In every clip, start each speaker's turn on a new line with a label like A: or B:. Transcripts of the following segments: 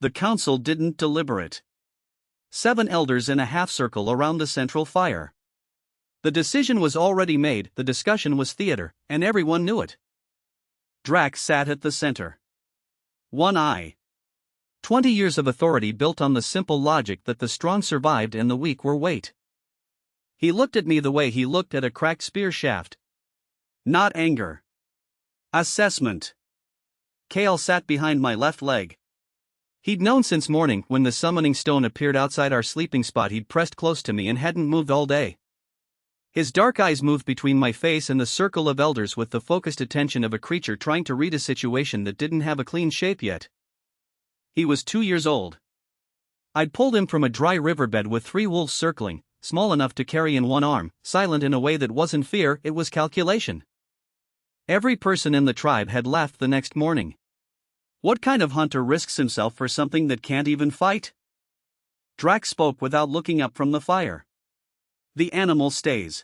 A: The council didn't deliberate. 7 elders in a half-circle around the central fire. The decision was already made, the discussion was theater, and everyone knew it. Drac sat at the center. One eye. 20 years of authority built on the simple logic that the strong survived and the weak were weight. He looked at me the way he looked at a cracked spear shaft. Not anger. Assessment. Kale sat behind my left leg. He'd known since morning when the summoning stone appeared outside our sleeping spot. He'd pressed close to me and hadn't moved all day. His dark eyes moved between my face and the circle of elders with the focused attention of a creature trying to read a situation that didn't have a clean shape yet. He was 2 years old. I'd pulled him from a dry riverbed with 3 wolves circling, small enough to carry in one arm, silent in a way that wasn't fear, it was calculation. Every person in the tribe had laughed the next morning. What kind of hunter risks himself for something that can't even fight? Drac spoke without looking up from the fire. The animal stays.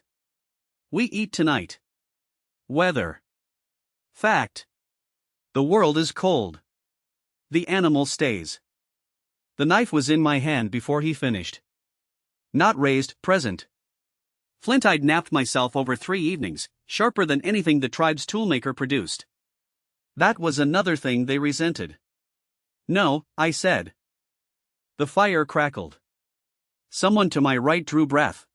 A: We eat tonight. Weather. Fact. The world is cold. The animal stays. The knife was in my hand before he finished. Not raised, present. Flint. I'd napped myself over 3 evenings, sharper than anything the tribe's toolmaker produced. That was another thing they resented. No, I said. The fire crackled. Someone to my right drew breath.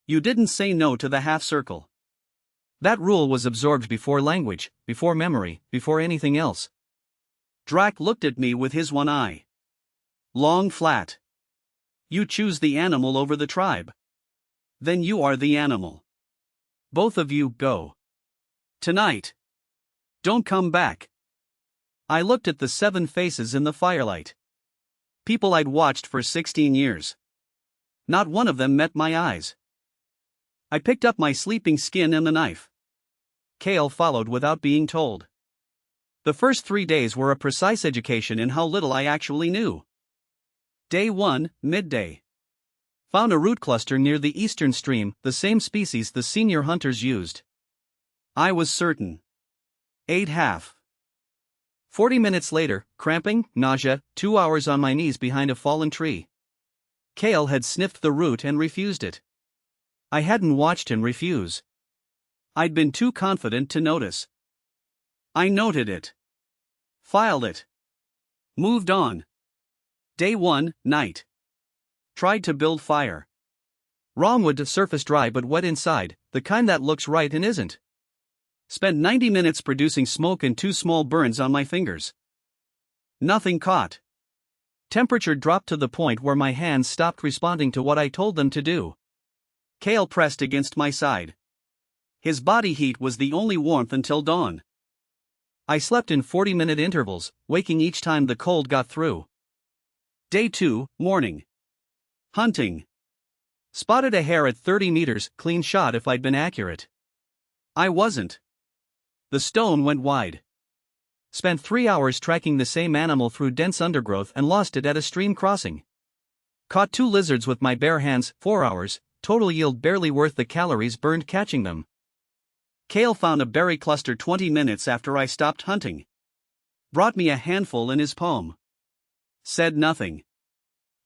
A: You didn't say no to the half-circle. That rule was absorbed before language, before memory, before anything else. Drac looked at me with his one eye. Long flat. You choose the animal over the tribe. Then you are the animal. Both of you go. Tonight. Don't come back. I looked at the 7 faces in the firelight. People I'd watched for 16 years. Not one of them met my eyes. I picked up my sleeping skin and the knife. Kale followed without being told. The first 3 days were a precise education in how little I actually knew. Day 1, midday. Found a root cluster near the eastern stream, the same species the senior hunters used. I was certain. Ate half. 40 minutes later, cramping, nausea, 2 hours on my knees behind a fallen tree. Kale had sniffed the root and refused it. I hadn't watched him refuse. I'd been too confident to notice. I noted it. Filed it. Moved on. Day 1, night. Tried to build fire. Raw wood, surface dry but wet inside, the kind that looks right and isn't. Spent 90 minutes producing smoke and 2 small burns on my fingers. Nothing caught. Temperature dropped to the point where my hands stopped responding to what I told them to do. Kale pressed against my side. His body heat was the only warmth until dawn. I slept in 40-minute intervals, waking each time the cold got through. Day 2, morning. Hunting. Spotted a hare at 30 meters, clean shot if I'd been accurate. I wasn't. The stone went wide. Spent 3 hours tracking the same animal through dense undergrowth and lost it at a stream crossing. Caught 2 lizards with my bare hands, 4 hours, total yield barely worth the calories burned catching them. Kale found a berry cluster 20 minutes after I stopped hunting. Brought me a handful in his palm. Said nothing.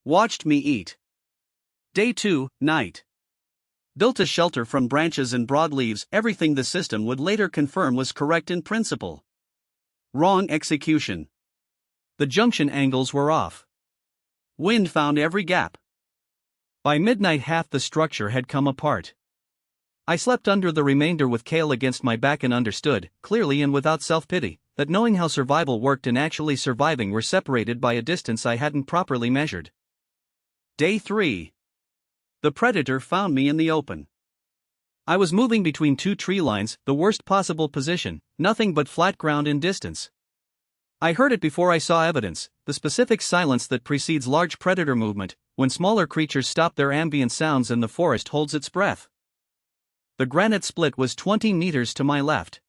A: Watched me eat. Day 2, night. Built a shelter from branches and broad leaves, everything the system would later confirm was correct in principle. Wrong execution. The junction angles were off. Wind found every gap. By midnight half the structure had come apart. I slept under the remainder with Kale against my back and understood, clearly and without self-pity, that knowing how survival worked and actually surviving were separated by a distance I hadn't properly measured. Day 3. The predator found me in the open. I was moving between 2 tree lines, the worst possible position, nothing but flat ground in distance. I heard it before I saw evidence, the specific silence that precedes large predator movement, when smaller creatures stop their ambient sounds and the forest holds its breath. The granite split was 20 meters to my left.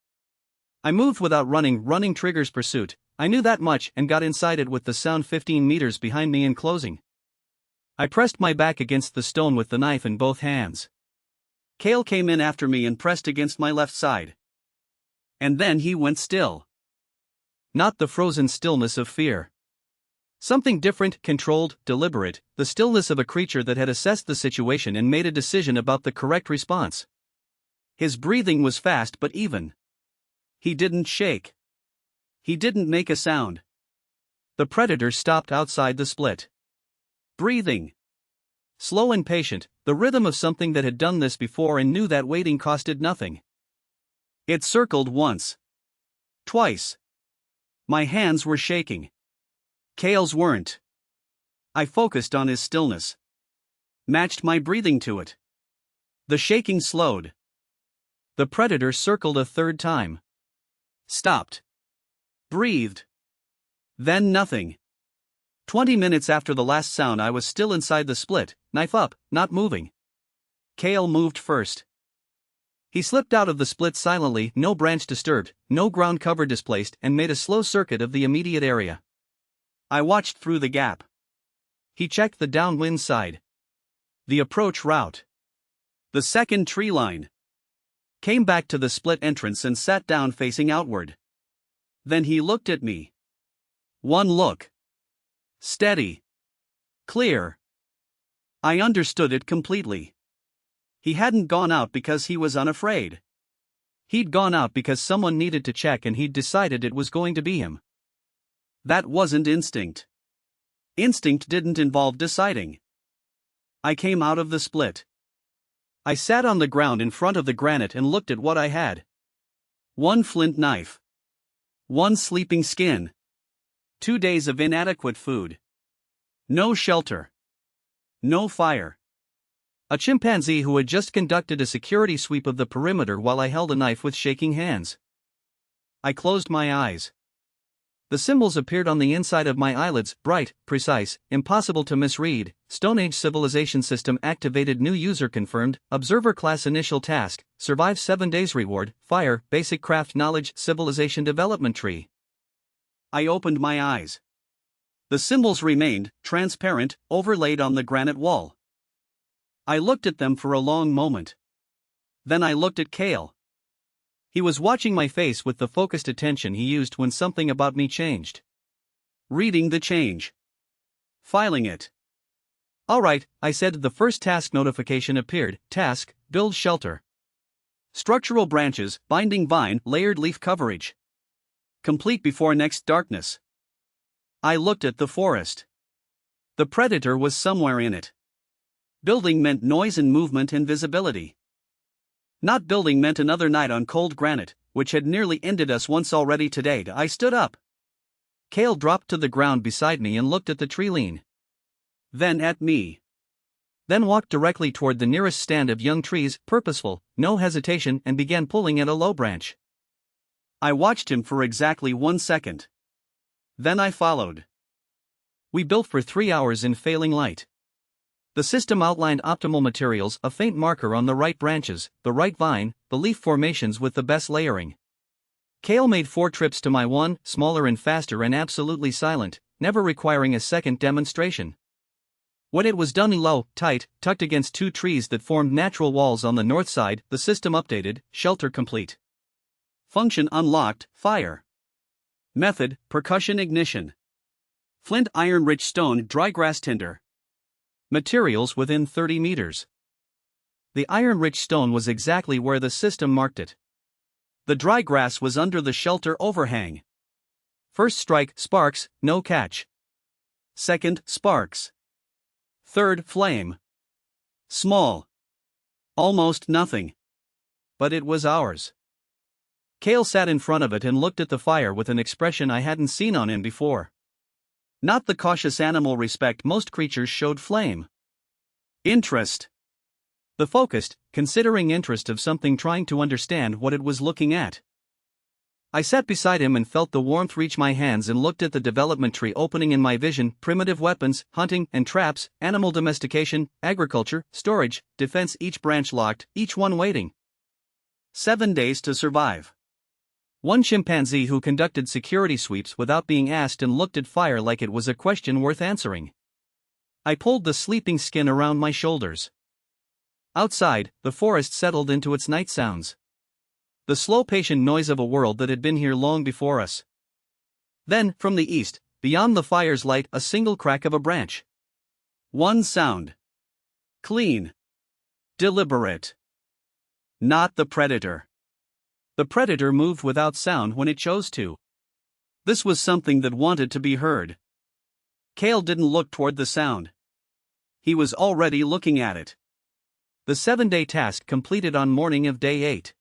A: I moved without running triggers pursuit, I knew that much and got inside it with the sound 15 meters behind me and closing. I pressed my back against the stone with the knife in both hands. Kale came in after me and pressed against my left side. And then he went still. Not the frozen stillness of fear. Something different, controlled, deliberate, the stillness of a creature that had assessed the situation and made a decision about the correct response. His breathing was fast but even. He didn't shake. He didn't make a sound. The predator stopped outside the split. Breathing. Slow and patient, the rhythm of something that had done this before and knew that waiting costed nothing. It circled once. Twice. My hands were shaking. Kale's weren't. I focused on his stillness. Matched my breathing to it. The shaking slowed. The predator circled a third time. Stopped. Breathed. Then nothing. 20 minutes after the last sound, I was still inside the split, knife up, not moving. Kale moved first. He slipped out of the split silently, no branch disturbed, no ground cover displaced, and made a slow circuit of the immediate area. I watched through the gap. He checked the downwind side. The approach route. The second tree line. Came back to the split entrance and sat down facing outward. Then he looked at me. One look. Steady. Clear. I understood it completely. He hadn't gone out because he was unafraid. He'd gone out because someone needed to check and he'd decided it was going to be him. That wasn't instinct. Instinct didn't involve deciding. I came out of the split. I sat on the ground in front of the granite and looked at what I had. One flint knife. One sleeping skin. 2 days of inadequate food. No shelter. No fire. A chimpanzee who had just conducted a security sweep of the perimeter while I held a knife with shaking hands. I closed my eyes. The symbols appeared on the inside of my eyelids, bright, precise, impossible to misread. Stone Age civilization system activated, new user confirmed, observer class initial task, survive 7 days reward, fire, basic craft knowledge, civilization development tree. I opened my eyes. The symbols remained, transparent, overlaid on the granite wall. I looked at them for a long moment. Then I looked at Kale. He was watching my face with the focused attention he used when something about me changed. Reading the change. Filing it. Alright, I said. The first task notification appeared. Task, build shelter. Structural branches, binding vine, layered leaf coverage. Complete before next darkness. I looked at the forest. The predator was somewhere in it. Building meant noise and movement and visibility. Not building meant another night on cold granite, which had nearly ended us once already today. I stood up. Kale dropped to the ground beside me and looked at the tree lean. Then at me. Then walked directly toward the nearest stand of young trees, purposeful, no hesitation, and began pulling at a low branch. I watched him for exactly 1 second. Then I followed. We built for 3 hours in failing light. The system outlined optimal materials, a faint marker on the right branches, the right vine, the leaf formations with the best layering. Kale made 4 trips to my one, smaller and faster and absolutely silent, never requiring a second demonstration. When it was done low, tight, tucked against 2 trees that formed natural walls on the north side, the system updated, shelter complete. Function unlocked, fire. Method, percussion ignition. Flint iron-rich stone, dry grass tinder. Materials within 30 meters. The iron-rich stone was exactly where the system marked it. The dry grass was under the shelter overhang. First strike, sparks, no catch. Second, sparks. Third, flame. Small. Almost nothing. But it was ours. Kale sat in front of it and looked at the fire with an expression I hadn't seen on him before. Not the cautious animal respect most creatures showed flame. Interest. The focused, considering interest of something trying to understand what it was looking at. I sat beside him and felt the warmth reach my hands and looked at the development tree opening in my vision, primitive weapons, hunting and traps, animal domestication, agriculture, storage, defense, each branch locked, each one waiting. 7 days to survive. One chimpanzee who conducted security sweeps without being asked and looked at fire like it was a question worth answering. I pulled the sleeping skin around my shoulders. Outside, the forest settled into its night sounds. The slow patient noise of a world that had been here long before us. Then, from the east, Beyond the fire's light, a single crack of a branch. One sound. Clean. Deliberate. Not the predator. The predator moved without sound when it chose to. This was something that wanted to be heard. Kale didn't look toward the sound. He was already looking at it. The 7-day task completed on morning of day 8.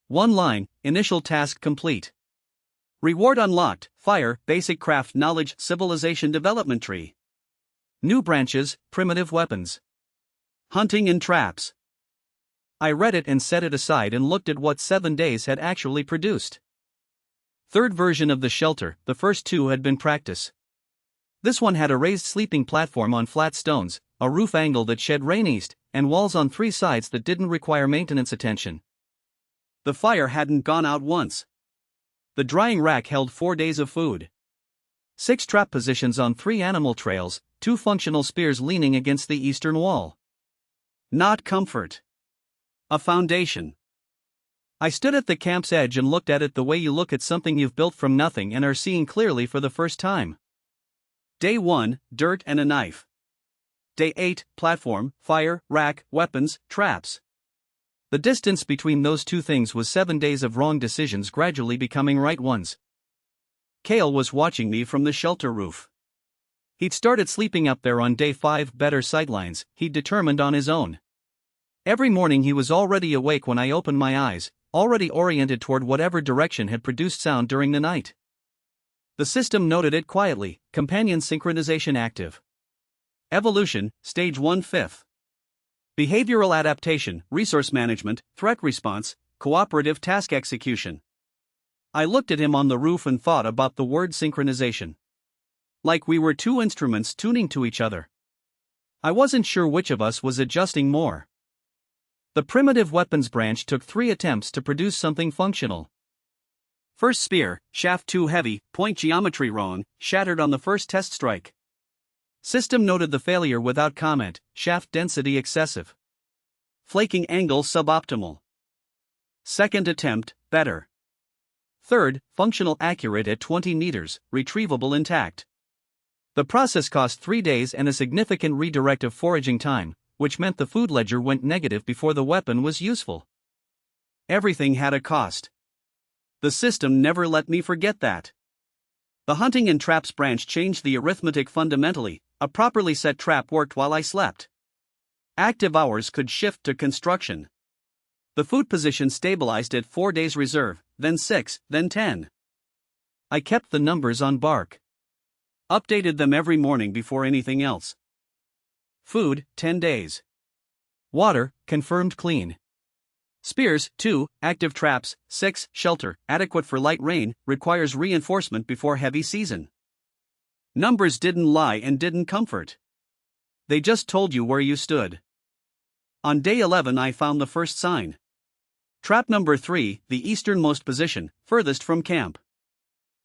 A: One line, initial task complete. Reward unlocked, fire, basic craft knowledge, civilization development tree. New branches, primitive weapons. Hunting and traps. I read it and set it aside and looked at what 7 days had actually produced. Third version of the shelter, the first 2 had been practice. This one had a raised sleeping platform on flat stones, a roof angle that shed rain east, and walls on 3 sides that didn't require maintenance attention. The fire hadn't gone out once. The drying rack held 4 days of food. 6 trap positions on 3 animal trails, 2 functional spears leaning against the eastern wall. Not comfort. A foundation. I stood at the camp's edge and looked at it the way you look at something you've built from nothing and are seeing clearly for the first time. Day 1, dirt and a knife. Day 8, platform, fire, rack, weapons, traps. The distance between those 2 things was 7 days of wrong decisions gradually becoming right ones. Kale was watching me from the shelter roof. He'd started sleeping up there on day 5, better sightlines, he'd determined on his own. Every morning he was already awake when I opened my eyes, already oriented toward whatever direction had produced sound during the night. The system noted it quietly, companion synchronization active. Evolution, stage 1/5. Behavioral adaptation, resource management, threat response, cooperative task execution. I looked at him on the roof and thought about the word synchronization. Like we were 2 instruments tuning to each other. I wasn't sure which of us was adjusting more. The primitive weapons branch took 3 attempts to produce something functional. First spear, shaft too heavy, point geometry wrong, shattered on the first test strike. System noted the failure without comment, shaft density excessive. Flaking angle suboptimal. Second attempt, better. Third, functional accurate at 20 meters, retrievable intact. The process cost 3 days and a significant redirect of foraging time, which meant the food ledger went negative before the weapon was useful. Everything had a cost. The system never let me forget that. The hunting and traps branch changed the arithmetic fundamentally. A properly set trap worked while I slept. Active hours could shift to construction. The food position stabilized at 4 days reserve, then 6, then 10. I kept the numbers on bark. Updated them every morning before anything else. Food, 10 days. Water, confirmed clean. Spears, 2, active traps, 6, shelter, adequate for light rain, requires reinforcement before heavy season. Numbers didn't lie and didn't comfort. They just told you where you stood. On day 11 I found the first sign. Trap number 3, the easternmost position, furthest from camp.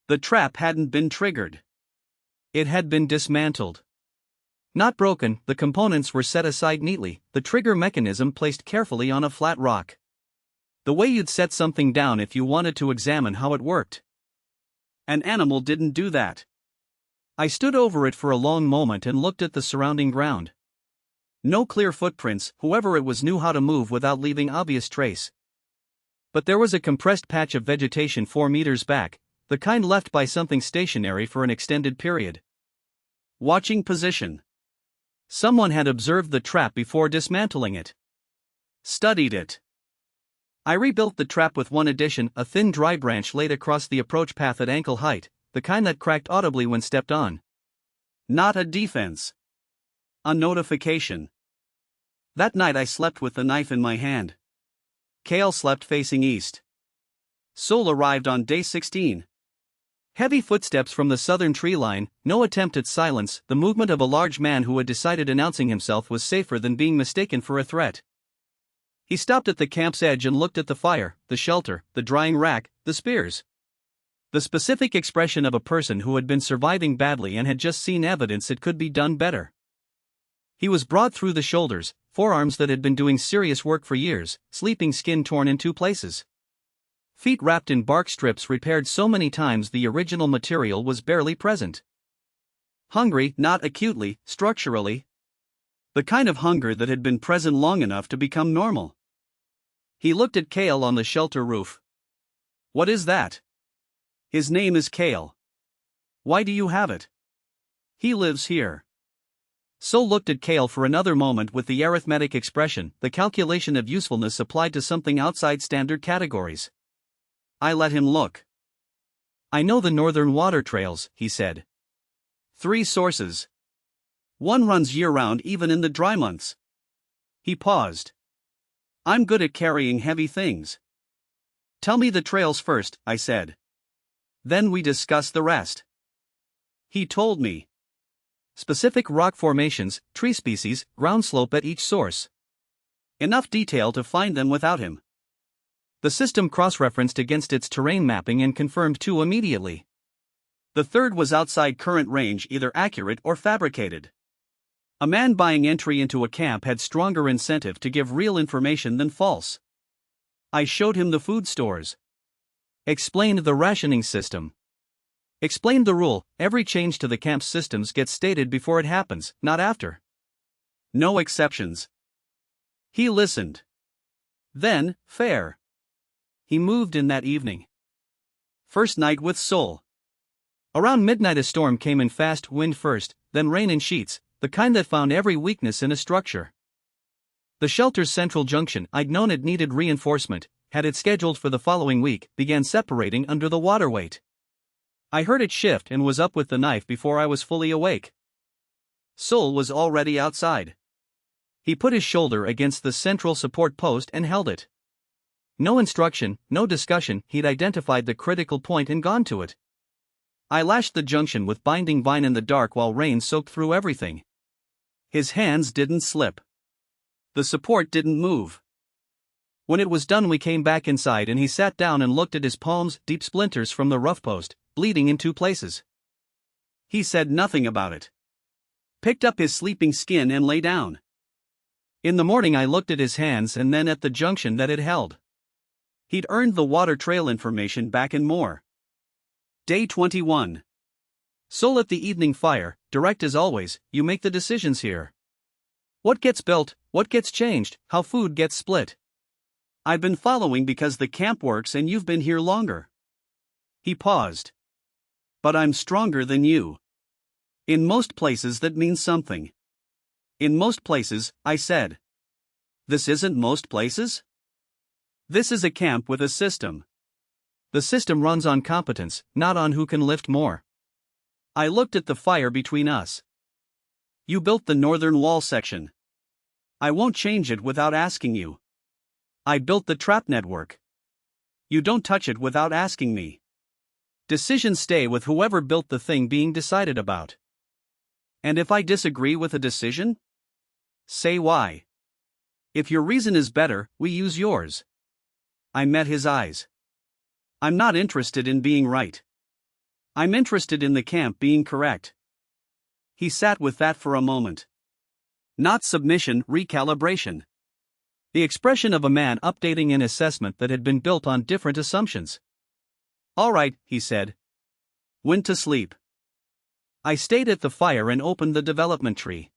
A: The trap hadn't been triggered. It had been dismantled. Not broken, the components were set aside neatly, the trigger mechanism placed carefully on a flat rock. The way you'd set something down if you wanted to examine how it worked. An animal didn't do that. I stood over it for a long moment and looked at the surrounding ground. No clear footprints, whoever it was knew how to move without leaving obvious trace. But there was a compressed patch of vegetation 4 meters back, the kind left by something stationary for an extended period. Watching position. Someone had observed the trap before dismantling it. Studied it. I rebuilt the trap with one addition, a thin dry branch laid across the approach path at ankle height, the kind that cracked audibly when stepped on. Not a defense. A notification. That night I slept with the knife in my hand. Kale slept facing east. Sol arrived on day 16. Heavy footsteps from the southern tree line, no attempt at silence, the movement of a large man who had decided announcing himself was safer than being mistaken for a threat. He stopped at the camp's edge and looked at the fire, the shelter, the drying rack, the spears. The specific expression of a person who had been surviving badly and had just seen evidence it could be done better. He was broad through the shoulders, forearms that had been doing serious work for years, sleeping skin torn in 2 places. Feet wrapped in bark strips repaired so many times the original material was barely present. Hungry, not acutely, structurally. The kind of hunger that had been present long enough to become normal. He looked at Kale on the shelter roof. What is that? His name is Kale. Why do you have it? He lives here. Sol looked at Kale for another moment with the arithmetic expression, the calculation of usefulness applied to something outside standard categories. I let him look. I know the northern water trails, he said. 3 sources. One runs year-round even in the dry months. He paused. I'm good at carrying heavy things. Tell me the trails first, I said. Then we discuss the rest. He told me. Specific rock formations, tree species, ground slope at each source. Enough detail to find them without him. The system cross-referenced against its terrain mapping and confirmed 2 immediately. The third was outside current range, either accurate or fabricated. A man buying entry into a camp had stronger incentive to give real information than false. I showed him the food stores. Explained the rationing system. Explained the rule, every change to the camp's systems gets stated before it happens, not after. No exceptions. He listened. Then, fair. He moved in that evening. First night with Sol. Around midnight a storm came in, fast wind first, then rain in sheets, the kind that found every weakness in a structure. The shelter's central junction, I'd known it needed reinforcement, had it scheduled for the following week, began separating under the water weight. I heard it shift and was up with the knife before I was fully awake. Sol was already outside. He put his shoulder against the central support post and held it. No instruction, no discussion, he'd identified the critical point and gone to it. I lashed the junction with binding vine in the dark while rain soaked through everything. His hands didn't slip. The support didn't move. When it was done we came back inside and he sat down and looked at his palms, deep splinters from the rough post, bleeding in 2 places. He said nothing about it. Picked up his sleeping skin and lay down. In the morning I looked at his hands and then at the junction that it held. He'd earned the water trail information back and more. Day 21. Sol at the evening fire, direct as always, you make the decisions here. What gets built, what gets changed, how food gets split. I've been following because the camp works and you've been here longer. He paused. But I'm stronger than you. In most places that means something. In most places, I said. This isn't most places? This is a camp with a system. The system runs on competence, not on who can lift more. I looked at the fire between us. You built the northern wall section. I won't change it without asking you. I built the trap network. You don't touch it without asking me. Decisions stay with whoever built the thing being decided about. And if I disagree with a decision? Say why. If your reason is better, we use yours. I met his eyes. I'm not interested in being right. I'm interested in the camp being correct. He sat with that for a moment. Not submission, recalibration. The expression of a man updating an assessment that had been built on different assumptions. All right, he said. Went to sleep. I stayed at the fire and opened the development tree.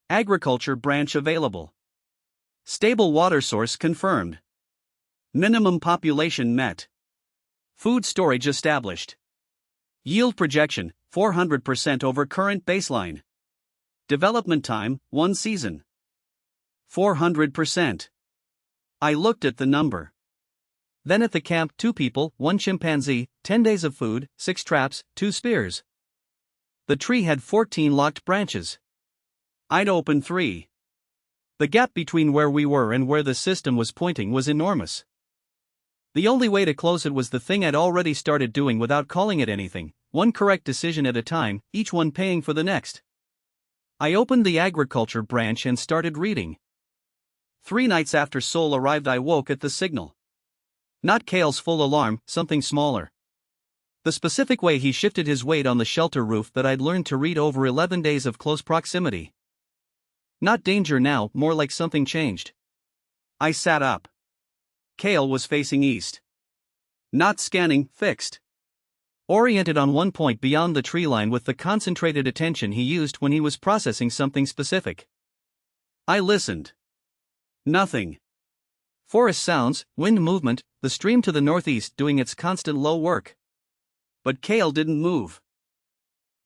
A: Agriculture branch available. Stable water source confirmed. Minimum population met. Food storage established. Yield projection, 400% over current baseline. Development time, 1 season. 400%. I looked at the number. Then at the camp, 2 people, 1 chimpanzee, 10 days of food, 6 traps, 2 spears. The tree had 14 locked branches. I'd opened 3. The gap between where we were and where the system was pointing was enormous. The only way to close it was the thing I'd already started doing without calling it anything, one correct decision at a time, each one paying for the next. I opened the agriculture branch and started reading. 3 nights after Sol arrived I woke at the signal. Not Kale's full alarm, something smaller. The specific way he shifted his weight on the shelter roof that I'd learned to read over 11 days of close proximity. Not danger now, more like something changed. I sat up. Kale was facing east. Not scanning, fixed. Oriented on one point beyond the tree line with the concentrated attention he used when he was processing something specific. I listened. Nothing. Forest sounds, wind movement, the stream to the northeast doing its constant low work. But Kale didn't move.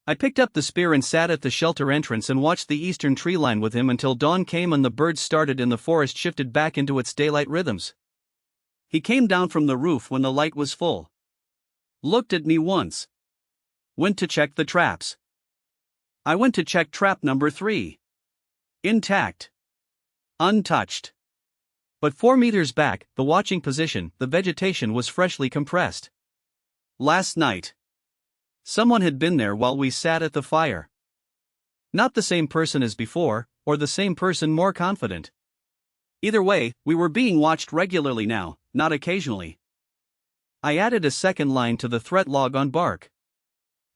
A: I picked up the spear and sat at the shelter entrance and watched the eastern tree line with him until dawn came and the birds started and the forest shifted back into its daylight rhythms. He came down from the roof when the light was full. Looked at me once. Went to check the traps. I went to check trap number 3. Intact. Untouched. But 4 meters back, the watching position, the vegetation was freshly compressed. Last night. Someone had been there while we sat at the fire. Not the same person as before, or the same person more confident. Either way, we were being watched regularly now, not occasionally. I added a second line to the threat log on Bark.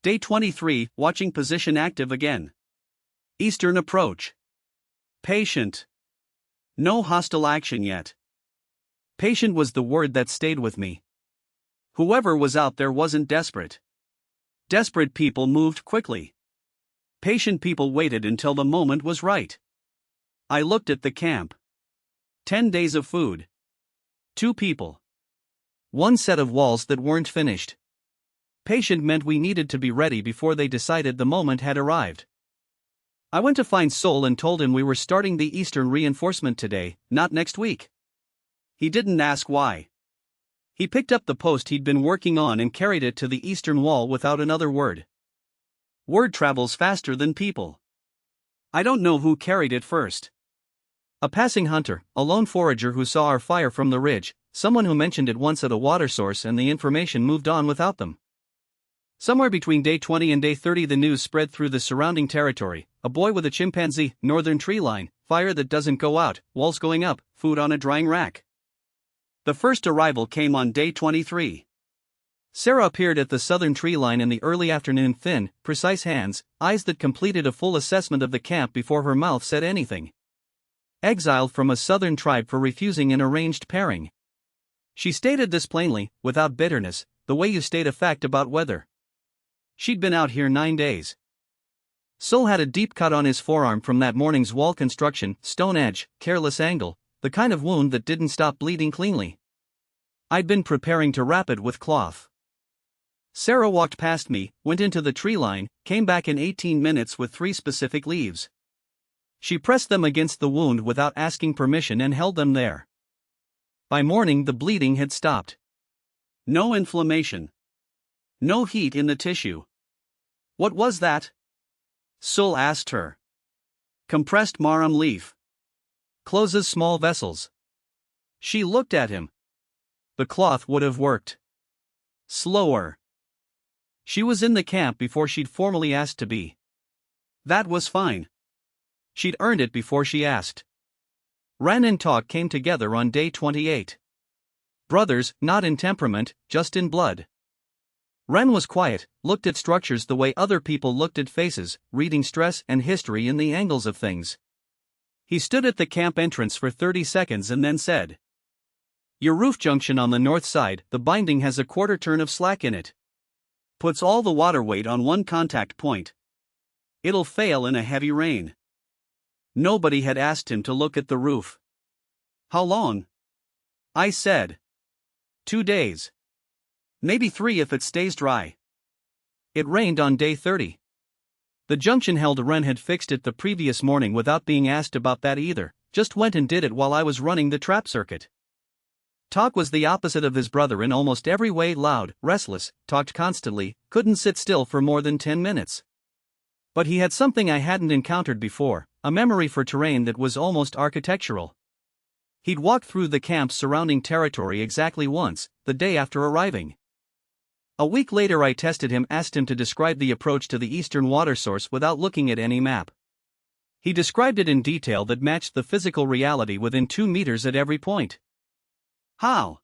A: Day 23, watching position active again. Eastern approach. Patient. No hostile action yet. Patient was the word that stayed with me. Whoever was out there wasn't desperate. Desperate people moved quickly. Patient people waited until the moment was right. I looked at the camp. 10 days of food. 2 people. 1 set of walls that weren't finished. Patient meant we needed to be ready before they decided the moment had arrived. I went to find Sol and told him we were starting the Eastern reinforcement today, not next week. He didn't ask why. He picked up the post he'd been working on and carried it to the eastern wall without another word. Word travels faster than people. I don't know who carried it first. A passing hunter, a lone forager who saw our fire from the ridge, someone who mentioned it once at a water source and the information moved on without them. Somewhere between day 20 and day 30 the news spread through the surrounding territory, a boy with a chimpanzee, northern tree line, fire that doesn't go out, walls going up, food on a drying rack. The first arrival came on day 23. Sarah appeared at the southern tree line in the early afternoon, thin, precise hands, eyes that completed a full assessment of the camp before her mouth said anything. Exiled from a southern tribe for refusing an arranged pairing. She stated this plainly, without bitterness, the way you state a fact about weather. She'd been out here 9 days. Sol had a deep cut on his forearm from that morning's wall construction, stone edge, careless angle, the kind of wound that didn't stop bleeding cleanly. I'd been preparing to wrap it with cloth. Sarah walked past me, went into the tree line, came back in 18 minutes with 3 specific leaves. She pressed them against the wound without asking permission and held them there. By morning the bleeding had stopped. No inflammation. No heat in the tissue. What was that? Sol asked her. Compressed marram leaf. Closes small vessels. She looked at him. The cloth would have worked. Slower. She was in the camp before she'd formally asked to be. That was fine. She'd earned it before she asked. Ren and Talk came together on day 28. Brothers, not in temperament, just in blood. Ren was quiet, looked at structures the way other people looked at faces, reading stress and history in the angles of things. He stood at the camp entrance for 30 seconds and then said, Your roof junction on the north side, the binding has a quarter turn of slack in it. Puts all the water weight on one contact point. It'll fail in a heavy rain. Nobody had asked him to look at the roof. How long? I said. 2 days. Maybe 3 if it stays dry. It rained on day 30. The junction held. Ren had fixed it the previous morning without being asked about that either, just went and did it while I was running the trap circuit. Talk was the opposite of his brother in almost every way, loud, restless, talked constantly, couldn't sit still for more than 10 minutes. But he had something I hadn't encountered before, a memory for terrain that was almost architectural. He'd walked through the camp's surrounding territory exactly once, the day after arriving. A week later I tested him, asked him to describe the approach to the eastern water source without looking at any map. He described it in detail that matched the physical reality within 2 meters at every point. How?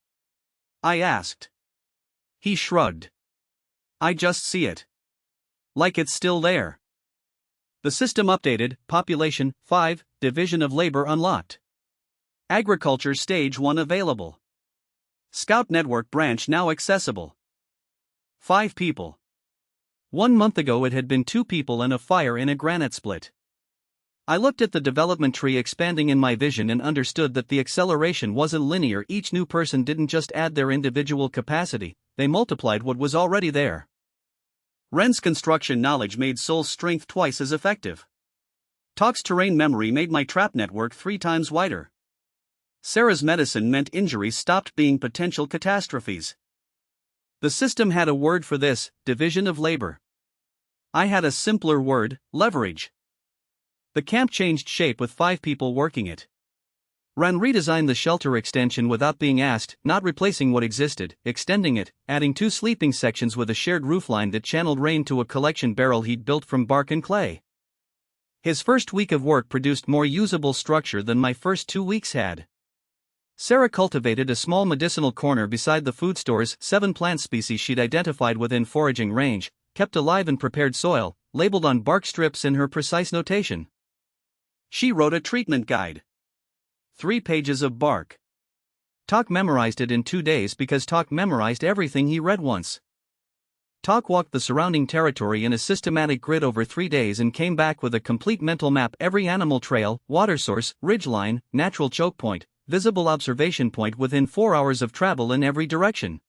A: I asked. He shrugged. I just see it. Like it's still there. The system updated, population 5, division of labor unlocked. Agriculture stage 1 available. Scout Network branch now accessible. 5 people. 1 month ago it had been 2 people and a fire in a granite split. I looked at the development tree expanding in my vision and understood that the acceleration wasn't linear. Each new person didn't just add their individual capacity, they multiplied what was already there. Ren's construction knowledge made Soul's strength twice as effective. Talk's terrain memory made my trap network 3 times wider. Sarah's medicine meant injuries stopped being potential catastrophes. The system had a word for this: division of labor. I had a simpler word: leverage. The camp changed shape with 5 people working it. Ren redesigned the shelter extension without being asked, not replacing what existed, extending it, adding 2 sleeping sections with a shared roofline that channeled rain to a collection barrel he'd built from bark and clay. His first week of work produced more usable structure than my first 2 weeks had. Sarah cultivated a small medicinal corner beside the food store's 7 plant species she'd identified within foraging range, kept alive in prepared soil, labeled on bark strips in her precise notation. She wrote a treatment guide. 3 pages of bark. Talk memorized it in 2 days because Talk memorized everything he read once. Talk walked the surrounding territory in a systematic grid over 3 days and came back with a complete mental map: every animal trail, water source, ridgeline, natural choke point, visible observation point within 4 hours of travel in every direction.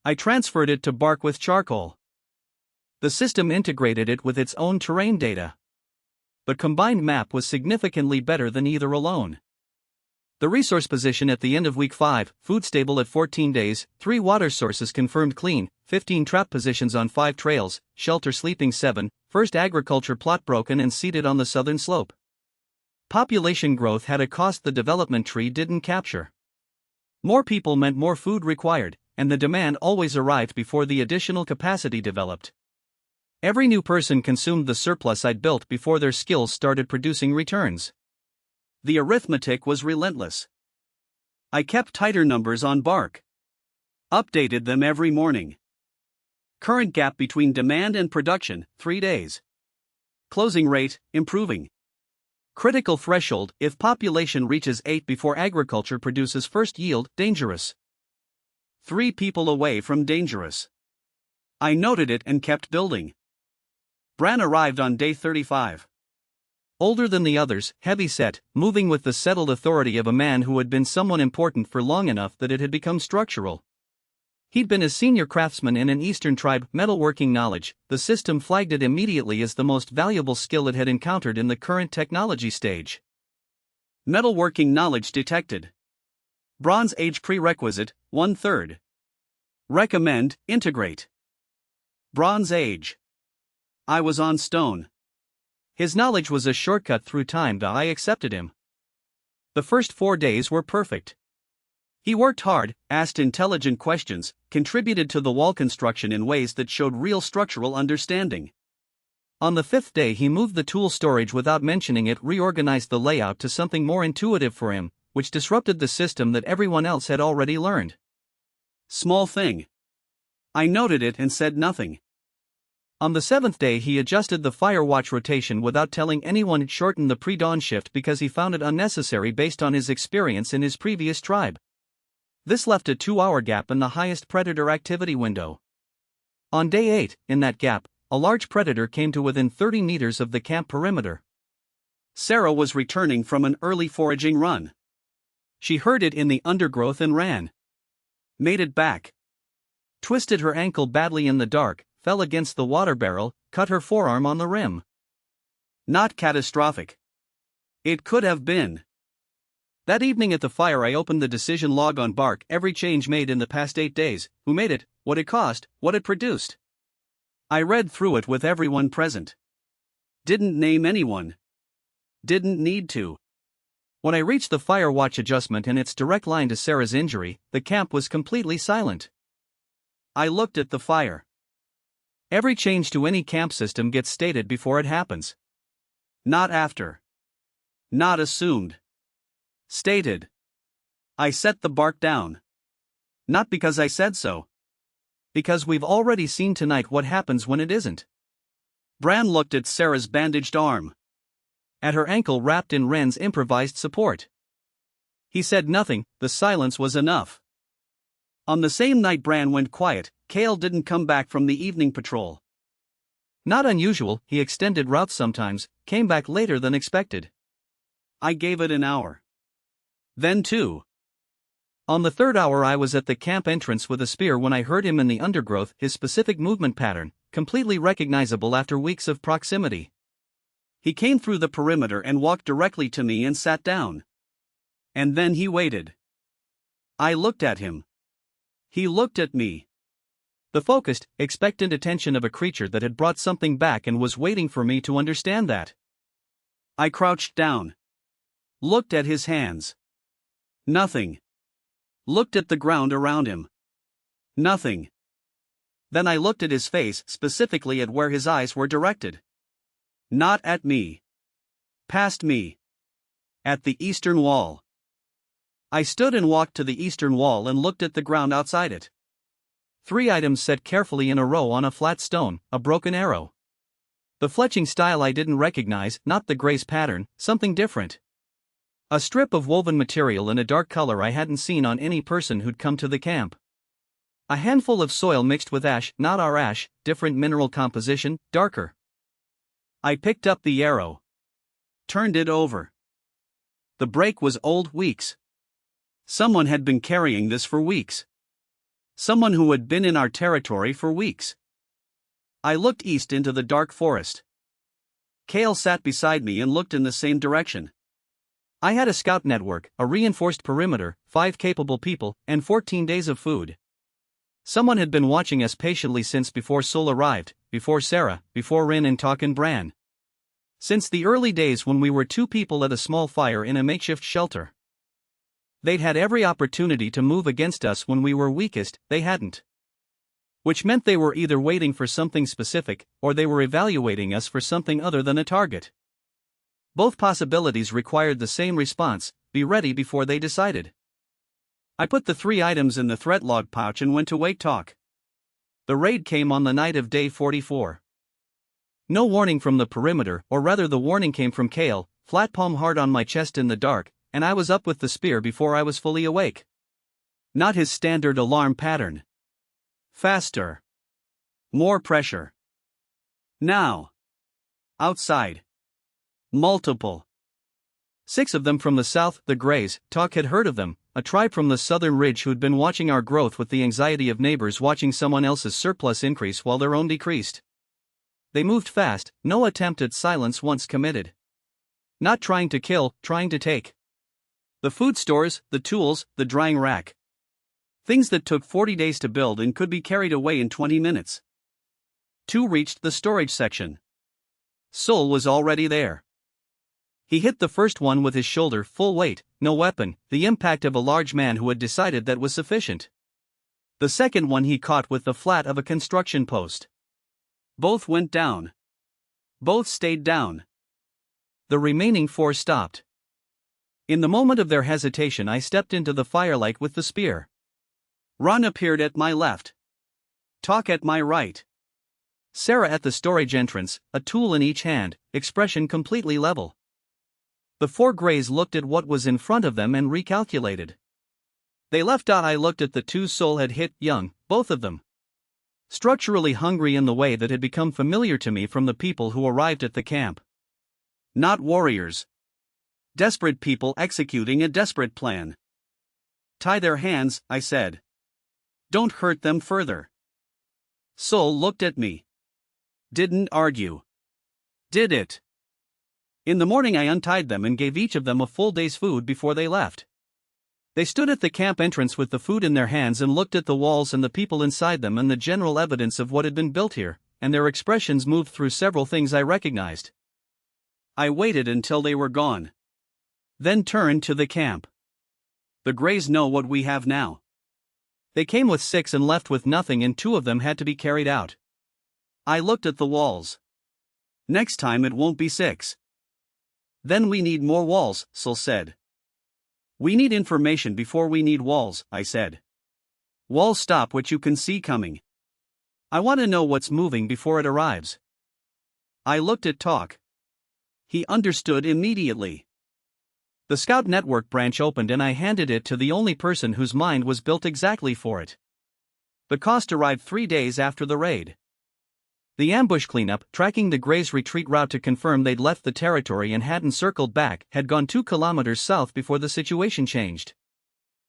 A: I transferred it to bark with charcoal. The system integrated it with its own terrain data. The combined map was significantly better than either alone. The resource position at the end of week 5, food stable at 14 days, 3 water sources confirmed clean, 15 trap positions on 5 trails, shelter sleeping 7, first agriculture plot broken and seeded on the southern slope. Population growth had a cost the development tree didn't capture. More people meant more food required, and the demand always arrived before the additional capacity developed. Every new person consumed the surplus I'd built before their skills started producing returns. The arithmetic was relentless. I kept tighter numbers on bark. Updated them every morning. Current gap between demand and production, 3 days. Closing rate, improving. Critical threshold: if population reaches 8 before agriculture produces first yield, dangerous. 3 people away from dangerous. I noted it and kept building. Bran arrived on day 35. Older than the others, heavy-set, moving with the settled authority of a man who had been someone important for long enough that it had become structural. He'd been a senior craftsman in an Eastern tribe. Metalworking knowledge, the system flagged it immediately as the most valuable skill it had encountered in the current technology stage. Metalworking knowledge detected. Bronze Age prerequisite, 1/3. Recommend, integrate. Bronze Age. I was on stone. His knowledge was a shortcut through time, but I accepted him. The first 4 days were perfect. He worked hard, asked intelligent questions, contributed to the wall construction in ways that showed real structural understanding. On the 5th day he moved the tool storage without mentioning it, reorganized the layout to something more intuitive for him, which disrupted the system that everyone else had already learned. Small thing. I noted it and said nothing. On the 7th day he adjusted the fire watch rotation without telling anyone. It shortened the pre-dawn shift because he found it unnecessary based on his experience in his previous tribe. This left a 2-hour gap in the highest predator activity window. On day 8, in that gap, a large predator came to within 30 meters of the camp perimeter. Sarah was returning from an early foraging run. She heard it in the undergrowth and ran. Made it back. Twisted her ankle badly in the dark, fell against the water barrel, cut her forearm on the rim. Not catastrophic. It could have been. That evening at the fire I opened the decision log on bark: every change made in the past 8 days, who made it, what it cost, what it produced. I read through it with everyone present. Didn't name anyone. Didn't need to. When I reached the fire watch adjustment and its direct line to Sarah's injury, the camp was completely silent. I looked at the fire. Every change to any camp system gets stated before it happens. Not after. Not assumed. Stated. I set the bark down. Not because I said so. Because we've already seen tonight what happens when it isn't. Bran looked at Sarah's bandaged arm. At her ankle wrapped in Ren's improvised support. He said nothing, the silence was enough. On the same night Bran went quiet, Kale didn't come back from the evening patrol. Not unusual, he extended routes sometimes, came back later than expected. I gave it an hour. Then 2. On the third hour I was at the camp entrance with a spear when I heard him in the undergrowth, his specific movement pattern, completely recognizable after weeks of proximity. He came through the perimeter and walked directly to me and sat down. And then he waited. I looked at him. He looked at me. The focused, expectant attention of a creature that had brought something back and was waiting for me to understand that. I crouched down. Looked at his hands. Nothing. Looked at the ground around him. Nothing. Then I looked at his face, specifically at where his eyes were directed. Not at me. Past me. At the eastern wall. I stood and walked to the eastern wall and looked at the ground outside it. 3 items set carefully in a row on a flat stone, a broken arrow. The fletching style I didn't recognize, not the grace pattern, something different. A strip of woven material in a dark color I hadn't seen on any person who'd come to the camp. A handful of soil mixed with ash, not our ash, different mineral composition, darker. I picked up the arrow. Turned it over. The break was old, weeks. Someone had been carrying this for weeks. Someone who had been in our territory for weeks. I looked east into the dark forest. Kale sat beside me and looked in the same direction. I had a scout network, a reinforced perimeter, 5 capable people, and 14 days of food. Someone had been watching us patiently since before Sol arrived, before Sarah, before Rin and Talk and Bran. Since the early days when we were 2 people at a small fire in a makeshift shelter. They'd had every opportunity to move against us when we were weakest, they hadn't. Which meant they were either waiting for something specific, or they were evaluating us for something other than a target. Both possibilities required the same response: be ready before they decided. I put the 3 items in the threat log pouch and went to wake Talk. The raid came on the night of day 44. No warning from the perimeter, or rather the warning came from Kale, flat palm hard on my chest in the dark, and I was up with the spear before I was fully awake. Not his standard alarm pattern. Faster. More pressure. Now. Outside. Multiple. 6 of them from the south, the Greys. Talk had heard of them, a tribe from the southern ridge who'd been watching our growth with the anxiety of neighbors watching someone else's surplus increase while their own decreased. They moved fast, no attempt at silence once committed. Not trying to kill, trying to take. The food stores, the tools, the drying rack. Things that took 40 days to build and could be carried away in 20 minutes. 2 reached the storage section. Sol was already there. He hit the first one with his shoulder, full weight, no weapon, the impact of a large man who had decided that was sufficient. The second one he caught with the flat of a construction post. Both went down. Both stayed down. The remaining 4 stopped. In the moment of their hesitation I stepped into the firelight with the spear. Ron appeared at my left. Talk at my right. Sarah at the storage entrance, a tool in each hand, expression completely level. The 4 Greys looked at what was in front of them and recalculated. They left out. I looked at the 2 Sol had hit, young, both of them. Structurally hungry in the way that had become familiar to me from the people who arrived at the camp. Not warriors. Desperate people executing a desperate plan. Tie their hands, I said. Don't hurt them further. Sol looked at me. Didn't argue. Did it. In the morning I untied them and gave each of them a full day's food before they left. They stood at the camp entrance with the food in their hands and looked at the walls and the people inside them and the general evidence of what had been built here, and their expressions moved through several things I recognized. I waited until they were gone. Then turned to the camp. The Greys know what we have now. They came with 6 and left with nothing, and 2 of them had to be carried out. I looked at the walls. Next time it won't be 6. Then we need more walls, Sol said. We need information before we need walls, I said. Walls stop what you can see coming. I want to know what's moving before it arrives. I looked at Talk. He understood immediately. The Scout Network branch opened and I handed it to the only person whose mind was built exactly for it. The cost arrived 3 days after the raid. The ambush cleanup, tracking the Greys' retreat route to confirm they'd left the territory and hadn't circled back, had gone 2 kilometers south before the situation changed.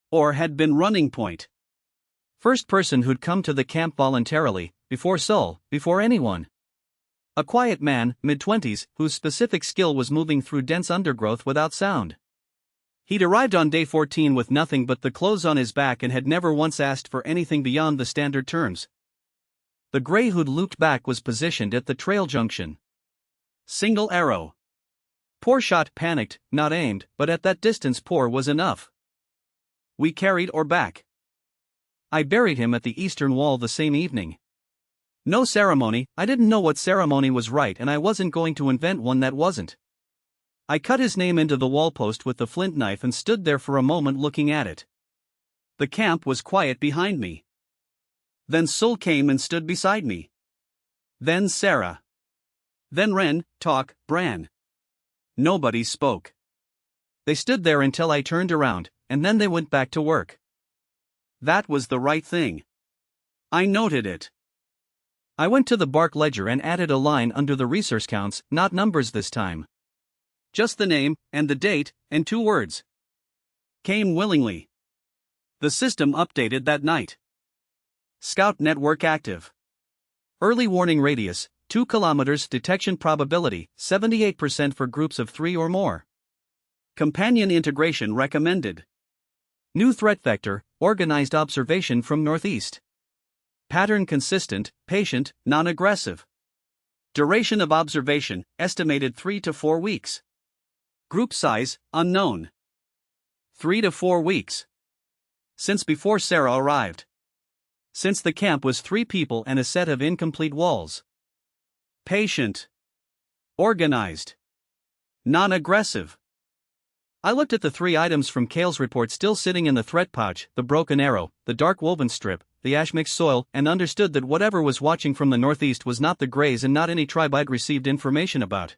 A: Or had been running point. First person who'd come to the camp voluntarily, before Sol, before anyone. A quiet man, mid-20s, whose specific skill was moving through dense undergrowth without sound. He'd arrived on day 14 with nothing but the clothes on his back and had never once asked for anything beyond the standard terms. The Grey who'd looped back was positioned at the trail junction. Single arrow. Poor shot, panicked, not aimed, but at that distance poor was enough. We carried or back. I buried him at the eastern wall the same evening. No ceremony, I didn't know what ceremony was right and I wasn't going to invent one that wasn't. I cut his name into the wall post with the flint knife and stood there for a moment looking at it. The camp was quiet behind me. Then Sul came and stood beside me. Then Sarah. Then Ren, Talk, Bran. Nobody spoke. They stood there until I turned around, and then they went back to work. That was the right thing. I noted it. I went to the bark ledger and added a line under the resource counts, not numbers this time. Just the name, and the date, and 2 words. Came willingly. The system updated that night. Scout network active. Early warning radius, 2 kilometers. Detection probability, 78% for groups of 3 or more. Companion integration recommended. New threat vector, organized observation from northeast. Pattern consistent, patient, non-aggressive. Duration of observation, estimated 3 to 4 weeks. Group size, unknown. 3 to 4 weeks. Since before Sarah arrived. Since the camp was 3 people and a set of incomplete walls. Patient. Organized. Non-aggressive. I looked at the 3 items from Kale's report still sitting in the threat pouch, the broken arrow, the dark woven strip, the ash-mixed soil, and understood that whatever was watching from the northeast was not the Greys and not any tribe I'd received information about.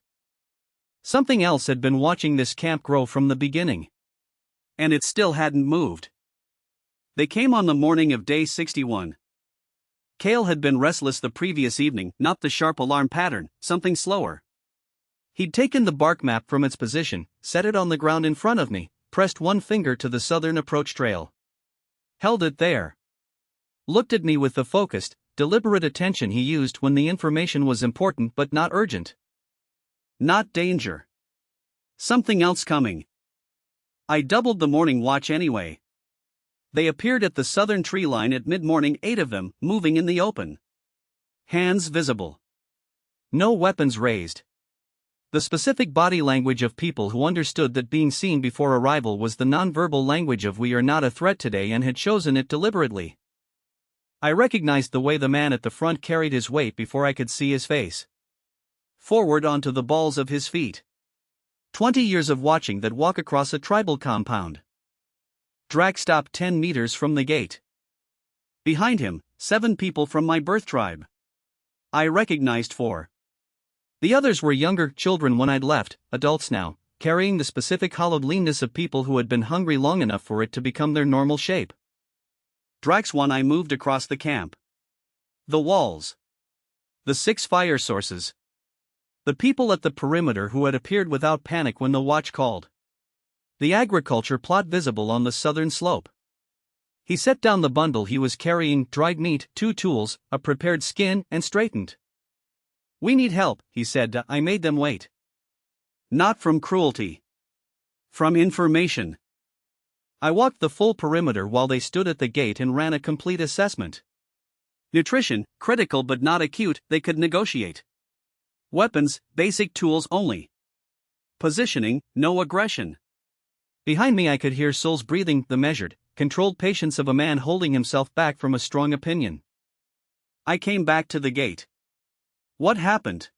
A: Something else had been watching this camp grow from the beginning. And it still hadn't moved. They came on the morning of day 61. Kale had been restless the previous evening, not the sharp alarm pattern, something slower. He'd taken the bark map from its position, set it on the ground in front of me, pressed one finger to the southern approach trail. Held it there. Looked at me with the focused, deliberate attention he used when the information was important but not urgent. Not danger. Something else coming. I doubled the morning watch anyway. They appeared at the southern tree line at mid-morning, 8 of them, moving in the open. Hands visible. No weapons raised. The specific body language of people who understood that being seen before arrival was the nonverbal language of we are not a threat today and had chosen it deliberately. I recognized the way the man at the front carried his weight before I could see his face. Forward onto the balls of his feet. 20 years of watching that walk across a tribal compound. Drac stopped 10 meters from the gate. Behind him, 7 people from my birth tribe. I recognized 4. The others were younger children when I'd left, adults now, carrying the specific hollowed leanness of people who had been hungry long enough for it to become their normal shape. Drax 1 I moved across the camp. The walls. The 6 fire sources. The people at the perimeter who had appeared without panic when the watch called. The agriculture plot visible on the southern slope. He set down the bundle he was carrying, dried meat, 2 tools, a prepared skin, and straightened. We need help, he said. I made them wait. Not from cruelty. From information. I walked the full perimeter while they stood at the gate and ran a complete assessment. Nutrition, critical but not acute, they could negotiate. Weapons, basic tools only. Positioning, no aggression. Behind me I could hear Sul's breathing, the measured, controlled patience of a man holding himself back from a strong opinion. I came back to the gate. What happened?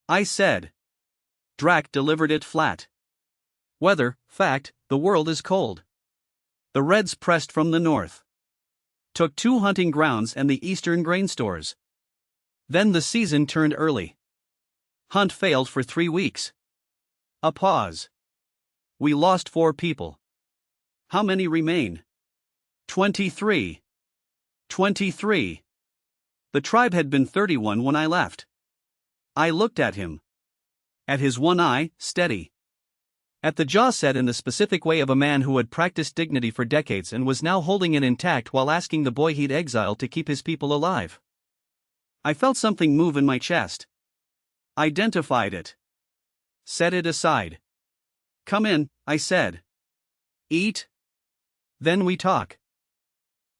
A: I said. Drac delivered it flat. Weather, fact, the world is cold. The Reds pressed from the north. Took 2 hunting grounds and the eastern grain stores. Then the season turned early. Hunt failed for 3 weeks. A pause. We lost 4 people. How many remain? 23. 23. The tribe had been 31 when I left. I looked at him. At his one eye, steady. At the jaw set in the specific way of a man who had practiced dignity for decades and was now holding it intact while asking the boy he'd exiled to keep his people alive. I felt something move in my chest. Identified it. Set it aside. Come in, I said. Eat. Then we talk.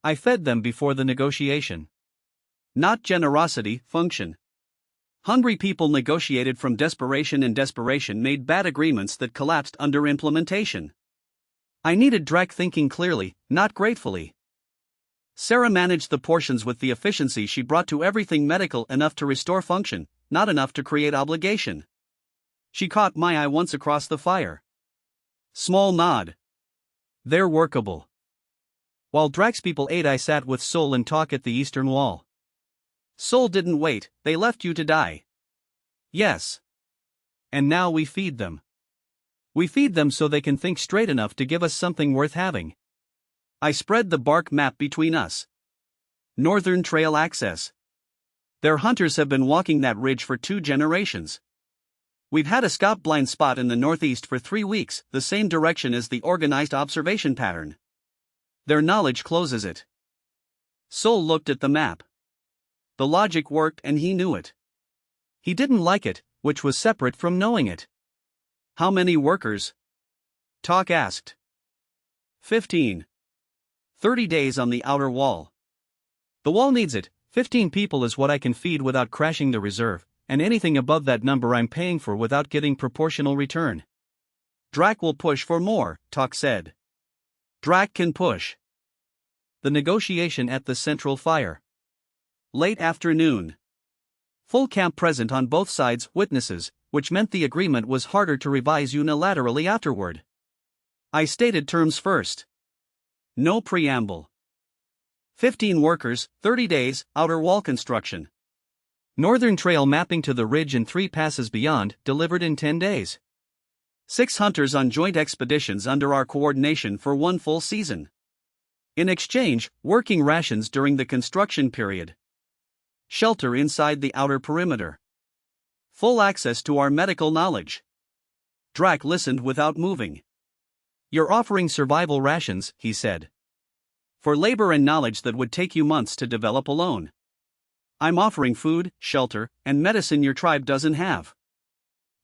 A: I fed them before the negotiation. Not generosity, function. Hungry people negotiated from desperation, and desperation made bad agreements that collapsed under implementation. I needed Drac thinking clearly, not gratefully. Sarah managed the portions with the efficiency she brought to everything medical, enough to restore function, not enough to create obligation. She caught my eye once across the fire. Small nod. They're workable. While Drac's people ate, I sat with Sol and talk at the eastern wall. Sol didn't wait, they left you to die. Yes. And now we feed them. We feed them so they can think straight enough to give us something worth having. I spread the bark map between us. Northern Trail access. Their hunters have been walking that ridge for 2 generations. We've had a scout blind spot in the northeast for 3 weeks, the same direction as the organized observation pattern. Their knowledge closes it. Sol looked at the map. The logic worked and he knew it. He didn't like it, which was separate from knowing it. How many workers? Talk asked. 15. 30 days on the outer wall. The wall needs it. 15 people is what I can feed without crashing the reserve, and anything above that number I'm paying for without getting proportional return. Drac will push for more, Talk said. Drac can push. The negotiation at the central fire. Late afternoon. Full camp present on both sides, witnesses, which meant the agreement was harder to revise unilaterally afterward. I stated terms first. No preamble. 15 workers, 30 days, outer wall construction. Northern Trail mapping to the ridge and 3 passes beyond, delivered in 10 days. 6 hunters on joint expeditions under our coordination for 1 full season. In exchange, working rations during the construction period. Shelter inside the outer perimeter. Full access to our medical knowledge. Drac listened without moving. You're offering survival rations, he said. For labor and knowledge that would take you months to develop alone. I'm offering food, shelter, and medicine your tribe doesn't have.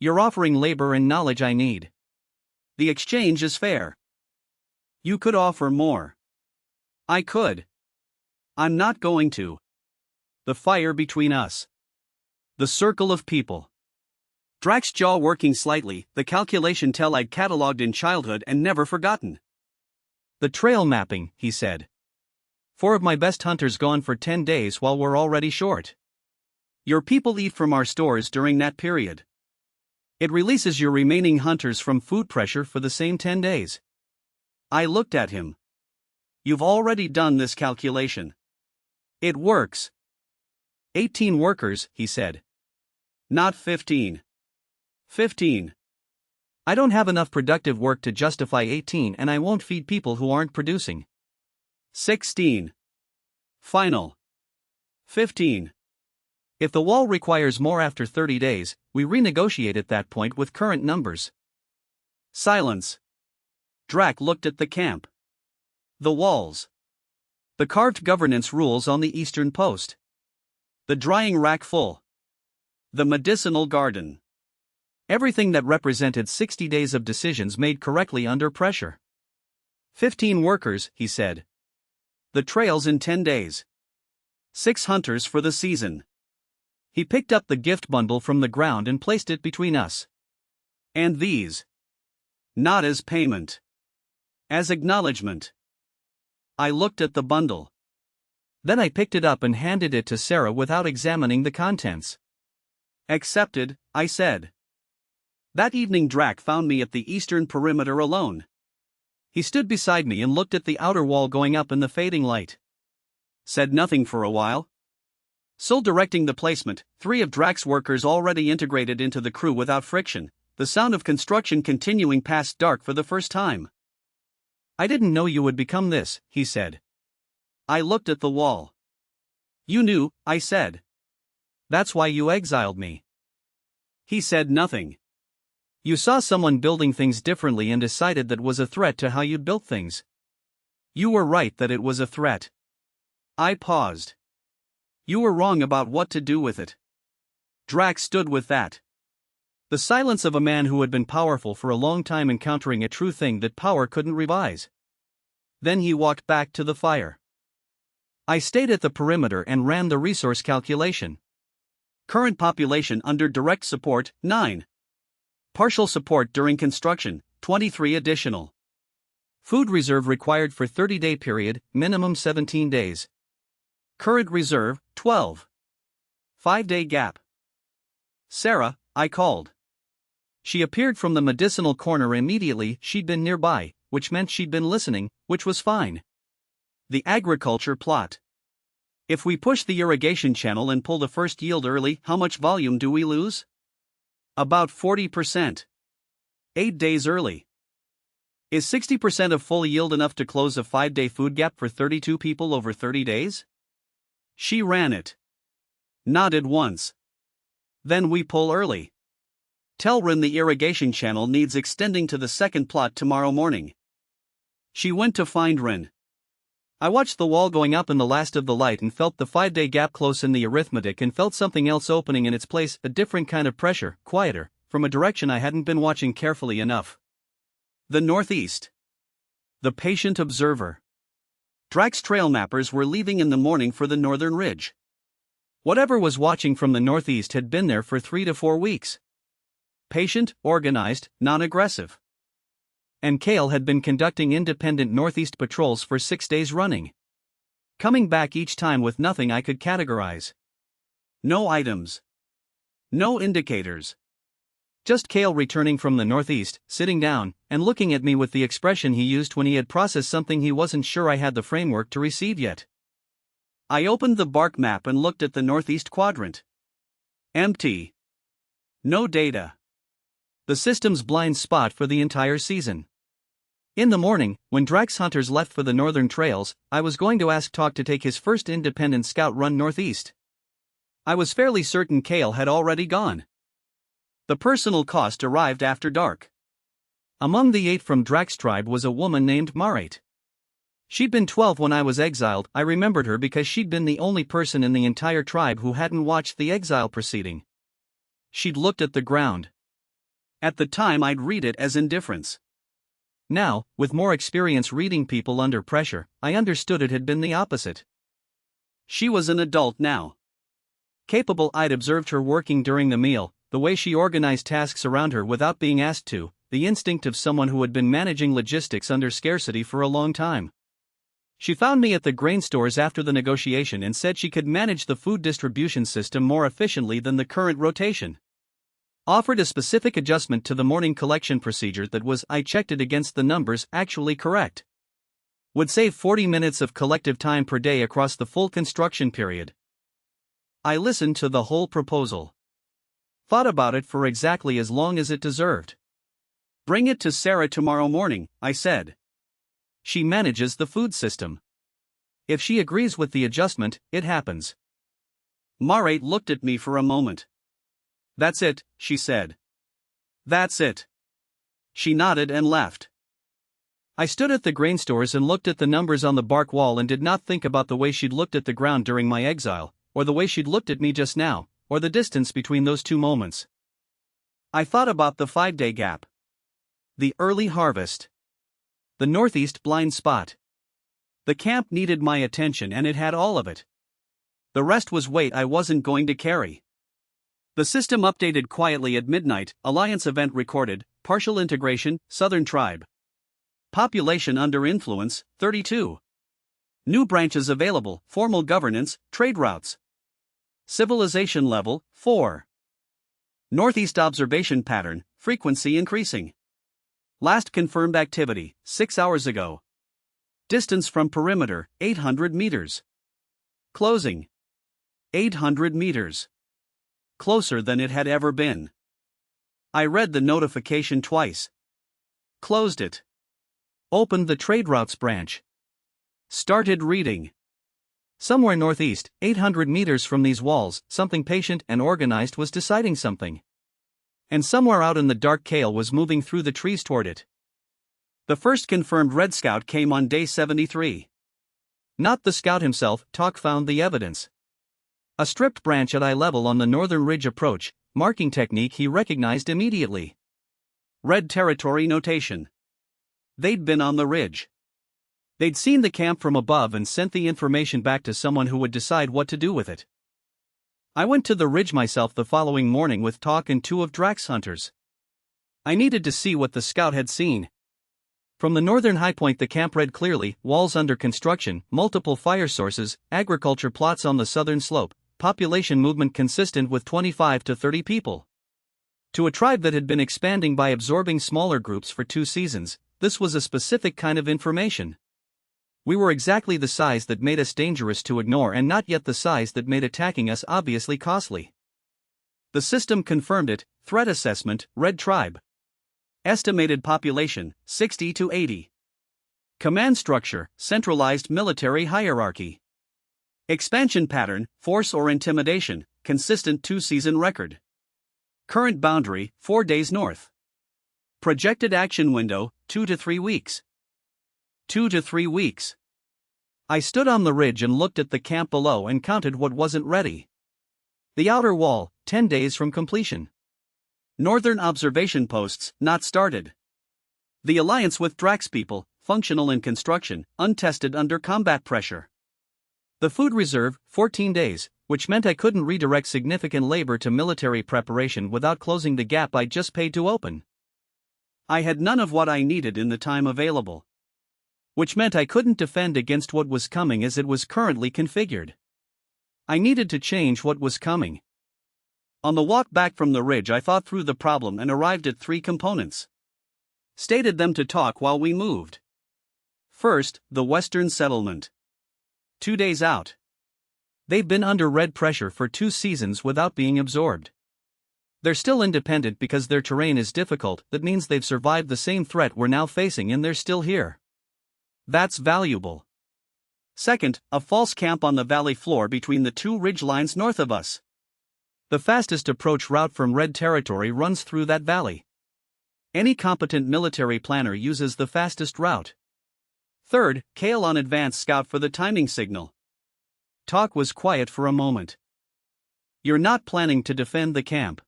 A: You're offering labor and knowledge I need. The exchange is fair. You could offer more. I could. I'm not going to. The fire between us. The circle of people. Drac's jaw working slightly, the calculation tell I'd catalogued in childhood and never forgotten. The trail mapping, he said. 4 of my best hunters gone for 10 days while we're already short. Your people eat from our stores during that period. It releases your remaining hunters from food pressure for the same 10 days. I looked at him. You've already done this calculation. It works. 18 workers, he said. Not 15. 15. I don't have enough productive work to justify 18, and I won't feed people who aren't producing. 16. Final. 15. If the wall requires more after 30 days, we renegotiate at that point with current numbers. Silence. Drac looked at the camp. The walls. The carved governance rules on the eastern post. The drying rack full. The medicinal garden. Everything that represented 60 days of decisions made correctly under pressure. 15 workers, he said. The trails in 10 days. 6 hunters for the season. He picked up the gift bundle from the ground and placed it between us. And these. Not as payment. As acknowledgement. I looked at the bundle. Then I picked it up and handed it to Sarah without examining the contents. Accepted, I said. That evening Drac found me at the eastern perimeter alone. He stood beside me and looked at the outer wall going up in the fading light. Said nothing for a while. Sol directing the placement, 3 of Drac's workers already integrated into the crew without friction, the sound of construction continuing past dark for the first time. I didn't know you would become this, he said. I looked at the wall. You knew, I said. That's why you exiled me. He said nothing. You saw someone building things differently and decided that was a threat to how you built things. You were right that it was a threat. I paused. You were wrong about what to do with it. Drax stood with that. The silence of a man who had been powerful for a long time encountering a true thing that power couldn't revise. Then he walked back to the fire. I stayed at the perimeter and ran the resource calculation. Current population under direct support, 9. Partial support during construction, 23 additional. Food reserve required for 30-day period, minimum 17 days. Current reserve, 12. 5-day gap. Sarah, I called. She appeared from the medicinal corner immediately. She'd been nearby, which meant she'd been listening, which was fine. The agriculture plot. If we push the irrigation channel and pull the first yield early, how much volume do we lose? About 40%. 8 days early. Is 60% of full yield enough to close a 5-day food gap for 32 people over 30 days? She ran it. Nodded once. Then we pull early. Tell Rin the irrigation channel needs extending to the second plot tomorrow morning. She went to find Rin. I watched the wall going up in the last of the light and felt the 5-day gap close in the arithmetic and felt something else opening in its place, a different kind of pressure, quieter, from a direction I hadn't been watching carefully enough. The northeast. The patient observer. Drax trail mappers were leaving in the morning for the northern ridge. Whatever was watching from the northeast had been there for 3 to 4 weeks. Patient, organized, non-aggressive. And Kale had been conducting independent northeast patrols for 6 days running. Coming back each time with nothing I could categorize. No items. No indicators. Just Kale returning from the northeast, sitting down, and looking at me with the expression he used when he had processed something he wasn't sure I had the framework to receive yet. I opened the bark map and looked at the northeast quadrant. Empty. No data. The system's blind spot for the entire season. In the morning, when Drax hunters left for the northern trails, I was going to ask Talk to take his first independent scout run northeast. I was fairly certain Kale had already gone. The personal cost arrived after dark. Among the 8 from Drax tribe was a woman named Marate. She'd been 12 when I was exiled. I remembered her because she'd been the only person in the entire tribe who hadn't watched the exile proceeding. She'd looked at the ground. At the time I'd read it as indifference. Now, with more experience reading people under pressure, I understood it had been the opposite. She was an adult now. Capable. I'd observed her working during the meal, the way she organized tasks around her without being asked to, the instinct of someone who had been managing logistics under scarcity for a long time. She found me at the grain stores after the negotiation and said she could manage the food distribution system more efficiently than the current rotation. Offered a specific adjustment to the morning collection procedure that was, I checked it against the numbers, actually correct. Would save 40 minutes of collective time per day across the full construction period. I listened to the whole proposal. Thought about it for exactly as long as it deserved. Bring it to Sarah tomorrow morning, I said. She manages the food system. If she agrees with the adjustment, it happens. Marate looked at me for a moment. That's it, she said. That's it. She nodded and left. I stood at the grain stores and looked at the numbers on the bark wall and did not think about the way she'd looked at the ground during my exile, or the way she'd looked at me just now, or the distance between those two moments. I thought about the 5-day gap. The early harvest. The northeast blind spot. The camp needed my attention and it had all of it. The rest was weight I wasn't going to carry. The system updated quietly at midnight. Alliance event recorded, partial integration, Southern Tribe. Population under influence, 32. New branches available, formal governance, trade routes. Civilization level, 4. Northeast observation pattern, frequency increasing. Last confirmed activity, 6 hours ago. Distance from perimeter, 800 meters. Closing. 800 meters. Closer than it had ever been. I read the notification twice. Closed it. Opened the trade routes branch. Started reading. Somewhere northeast, 800 meters from these walls, something patient and organized was deciding something. And somewhere out in the dark, Kale was moving through the trees toward it. The first confirmed Red Scout came on day 73. Not the scout himself, Talk found the evidence. A stripped branch at eye level on the northern ridge approach, marking technique he recognized immediately. Red territory notation. They'd been on the ridge. They'd seen the camp from above and sent the information back to someone who would decide what to do with it. I went to the ridge myself the following morning with Talk and 2 of Drax's hunters. I needed to see what the scout had seen. From the northern high point, the camp read clearly: walls under construction, multiple fire sources, agriculture plots on the southern slope, population movement consistent with 25 to 30 people. To a tribe that had been expanding by absorbing smaller groups for 2 seasons, this was a specific kind of information. We were exactly the size that made us dangerous to ignore and not yet the size that made attacking us obviously costly. The system confirmed it: threat assessment, Red Tribe. Estimated population, 60 to 80. Command structure, centralized military hierarchy. Expansion pattern, force or intimidation, consistent 2-season record. Current boundary, 4 days north. Projected action window, 2 to 3 weeks. 2 to 3 weeks. I stood on the ridge and looked at the camp below and counted what wasn't ready. The outer wall, 10 days from completion. Northern observation posts, not started. The alliance with Drax people, functional in construction, untested under combat pressure. The food reserve, 14 days, which meant I couldn't redirect significant labor to military preparation without closing the gap I just paid to open. I had none of what I needed in the time available. Which meant I couldn't defend against what was coming as it was currently configured. I needed to change what was coming. On the walk back from the ridge, I thought through the problem and arrived at 3 components. Stated them to Talk while we moved. First, the Western settlement. 2 days out. They've been under red pressure for 2 seasons without being absorbed. They're still independent because their terrain is difficult. That means they've survived the same threat we're now facing and they're still here. That's valuable. Second, a false camp on the valley floor between the 2 ridge lines north of us. The fastest approach route from Red territory runs through that valley. Any competent military planner uses the fastest route. Third, Kale on advance scout for the timing signal. Talk was quiet for a moment. You're not planning to defend the camp.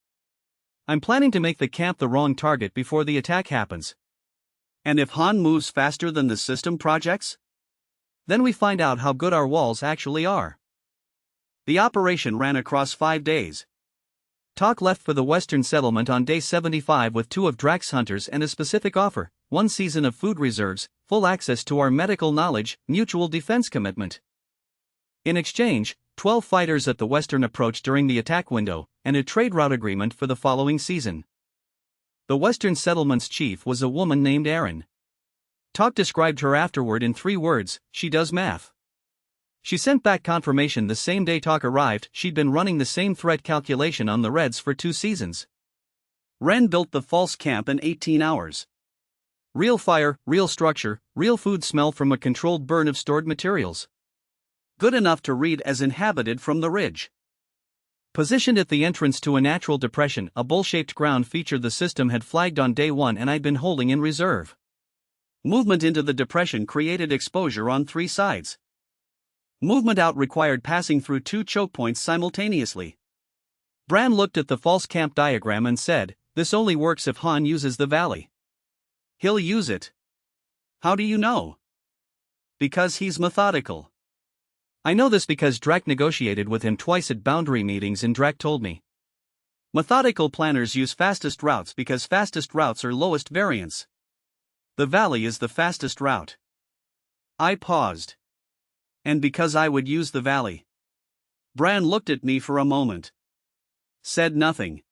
A: I'm planning to make the camp the wrong target before the attack happens. And if Han moves faster than the system projects? Then we find out how good our walls actually are. The operation ran across 5 days. Talk left for the Western settlement on day 75 with 2 of Drax's hunters and a specific offer: 1 season of food reserves, full access to our medical knowledge, mutual defense commitment. In exchange, 12 fighters at the Western approach during the attack window, and a trade route agreement for the following season. The Western settlement's chief was a woman named Erin. Talk described her afterward in 3 words: she does math. She sent back confirmation the same day Talk arrived. She'd been running the same threat calculation on the Reds for 2 seasons. Ren built the false camp in 18 hours. Real fire, real structure, real food smell from a controlled burn of stored materials. Good enough to read as inhabited from the ridge. Positioned at the entrance to a natural depression, a bowl-shaped ground feature the system had flagged on day 1 and I'd been holding in reserve. Movement into the depression created exposure on 3 sides. Movement out required passing through 2 choke points simultaneously. Bran looked at the false camp diagram and said, "This only works if Han uses the valley." "He'll use it." "How do you know?" "Because he's methodical." I know this because Drac negotiated with him twice at boundary meetings and Drac told me. Methodical planners use fastest routes because fastest routes are lowest variance. The valley is the fastest route. I paused. And because I would use the valley. Bran looked at me for a moment. Said nothing.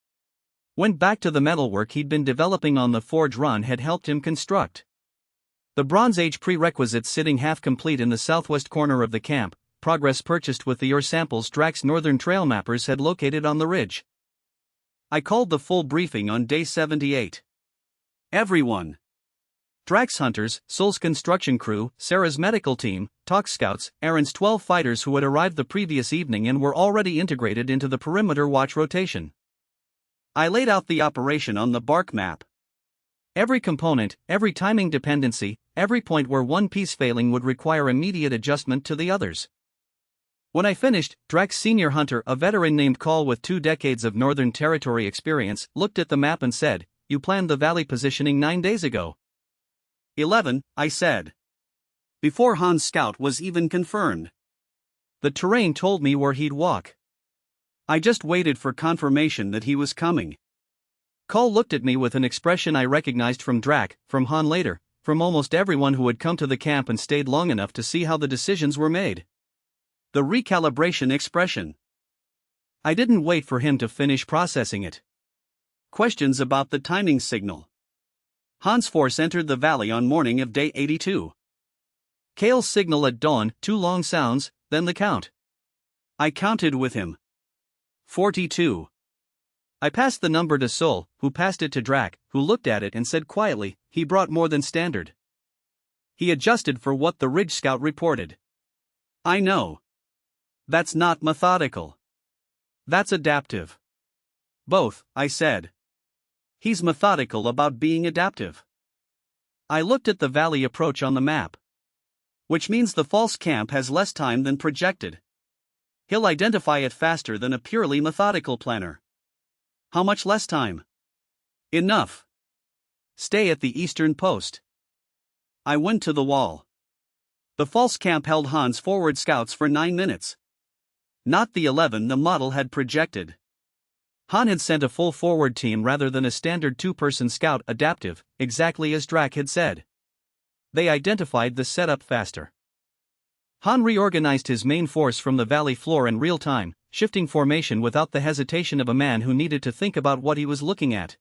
A: Went back to the metalwork he'd been developing on the forge Ron had helped him construct. The Bronze Age prerequisites sitting half complete in the southwest corner of the camp, progress purchased with the ore samples Drax's northern trail mappers had located on the ridge. I called the full briefing on day 78. Everyone. Drax's hunters, Sol's construction crew, Sarah's medical team, talk scouts, Aaron's 12 fighters who had arrived the previous evening and were already integrated into the perimeter watch rotation. I laid out the operation on the bark map. Every component, every timing dependency, every point where one piece failing would require immediate adjustment to the others. When I finished, Drake's senior hunter, a veteran named Call with 2 decades of Northern Territory experience, looked at the map and said, "You planned the valley positioning 9 days ago." 11, I said. Before Han's scout was even confirmed. The terrain told me where he'd walk. I just waited for confirmation that he was coming. Call looked at me with an expression I recognized from Drake, from Han later, from almost everyone who had come to the camp and stayed long enough to see how the decisions were made. The recalibration expression. I didn't wait for him to finish processing it. Questions about the timing signal. Han's force entered the valley on morning of day 82. Kale's signal at dawn, 2 long sounds, then the count. I counted with him. 42. I passed the number to Sol, who passed it to Drake, who looked at it and said quietly, "He brought more than standard." He adjusted for what the Ridge Scout reported. "I know. That's not methodical. That's adaptive." "Both," I said. "He's methodical about being adaptive." I looked at the valley approach on the map. Which means the false camp has less time than projected. He'll identify it faster than a purely methodical planner. How much less time? Enough. Stay at the eastern post. I went to the wall. The false camp held Han's forward scouts for 9 minutes. Not the 11 the model had projected. Han had sent a full forward team rather than a standard 2-person scout adaptive, exactly as Drake had said. They identified the setup faster. Han reorganized his main force from the valley floor in real time, shifting formation without the hesitation of a man who needed to think about what he was looking at.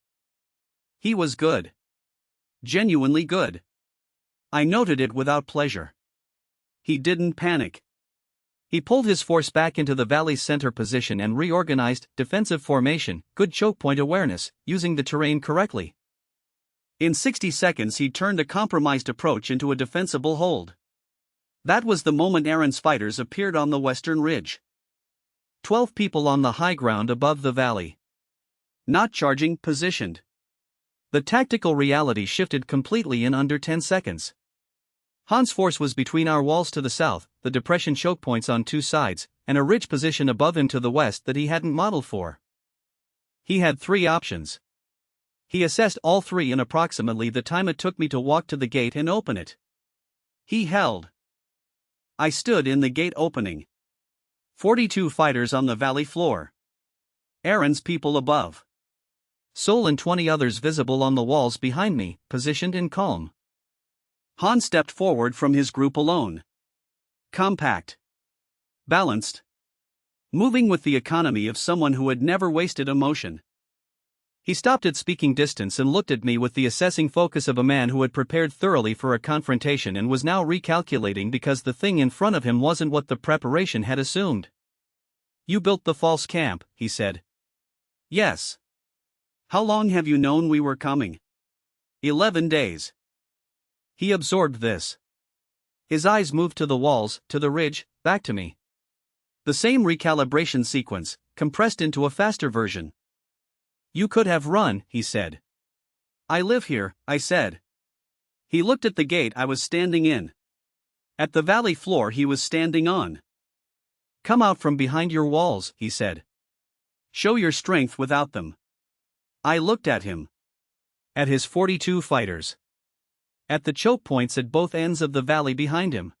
A: He was good. Genuinely good. I noted it without pleasure. He didn't panic. He pulled his force back into the valley's center position and reorganized defensive formation, good choke point awareness, using the terrain correctly. In 60 seconds he turned a compromised approach into a defensible hold. That was the moment Aaron's fighters appeared on the western ridge. 12 people on the high ground above the valley. Not charging, positioned. The tactical reality shifted completely in under 10 seconds. Han's force was between our walls to the south, the depression choke points on 2 sides, and a ridge position above him to the west that he hadn't modeled for. He had 3 options. He assessed all 3 in approximately the time it took me to walk to the gate and open it. He held. I stood in the gate opening. 42 fighters on the valley floor. Aaron's people above. Sol and 20 others visible on the walls behind me, positioned in calm. Han stepped forward from his group alone. Compact. Balanced. Moving with the economy of someone who had never wasted emotion. He stopped at speaking distance and looked at me with the assessing focus of a man who had prepared thoroughly for a confrontation and was now recalculating because the thing in front of him wasn't what the preparation had assumed. "You built the false camp," he said. "Yes." "How long have you known we were coming?" 11 days. He absorbed this. His eyes moved to the walls, to the ridge, back to me. The same recalibration sequence, compressed into a faster version. "You could have run," he said. "I live here," I said. He looked at the gate I was standing in. At the valley floor he was standing on. "Come out from behind your walls," he said. "Show your strength without them." I looked at him. At his 42 fighters. At the choke points at both ends of the valley behind him.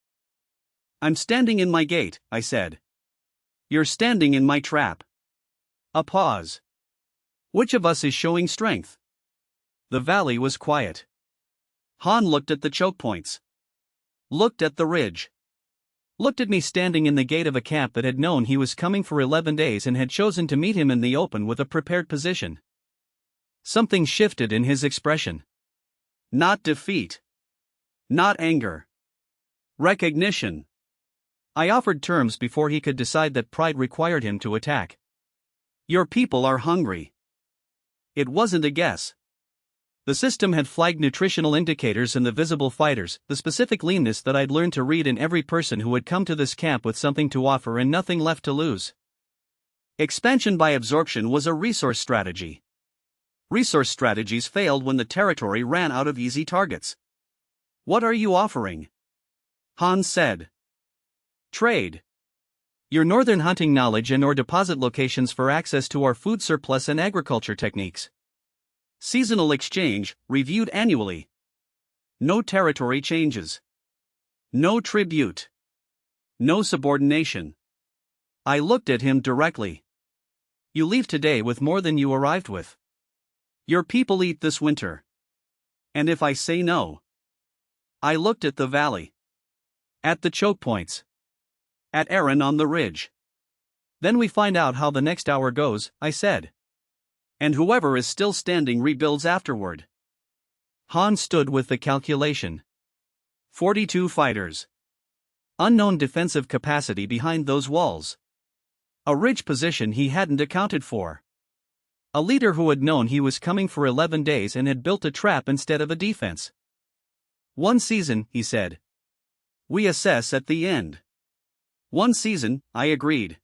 A: "I'm standing in my gate," I said. "You're standing in my trap." A pause. Which of us is showing strength? The valley was quiet. Han looked at the choke points. Looked at the ridge. Looked at me standing in the gate of a camp that had known he was coming for 11 days and had chosen to meet him in the open with a prepared position. Something shifted in his expression. Not defeat. Not anger. Recognition. I offered terms before he could decide that pride required him to attack. "Your people are hungry." It wasn't a guess. The system had flagged nutritional indicators in the visible fighters, the specific leanness that I'd learned to read in every person who had come to this camp with something to offer and nothing left to lose. Expansion by absorption was a resource strategy. Resource strategies failed when the territory ran out of easy targets. What are you offering? Hans said. Trade. Your northern hunting knowledge and/or deposit locations for access to our food surplus and agriculture techniques. Seasonal exchange, reviewed annually. No territory changes. No tribute. No subordination. I looked at him directly. You leave today with more than you arrived with. Your people eat this winter. And if I say no? I looked at the valley. At the choke points. At Aaron on the ridge. Then we find out how the next hour goes, I said. And whoever is still standing rebuilds afterward. Hans stood with the calculation. 42 fighters. Unknown defensive capacity behind those walls. A ridge position he hadn't accounted for. A leader who had known he was coming for 11 days and had built a trap instead of a defense. One season, he said. We assess at the end. One season, I agreed.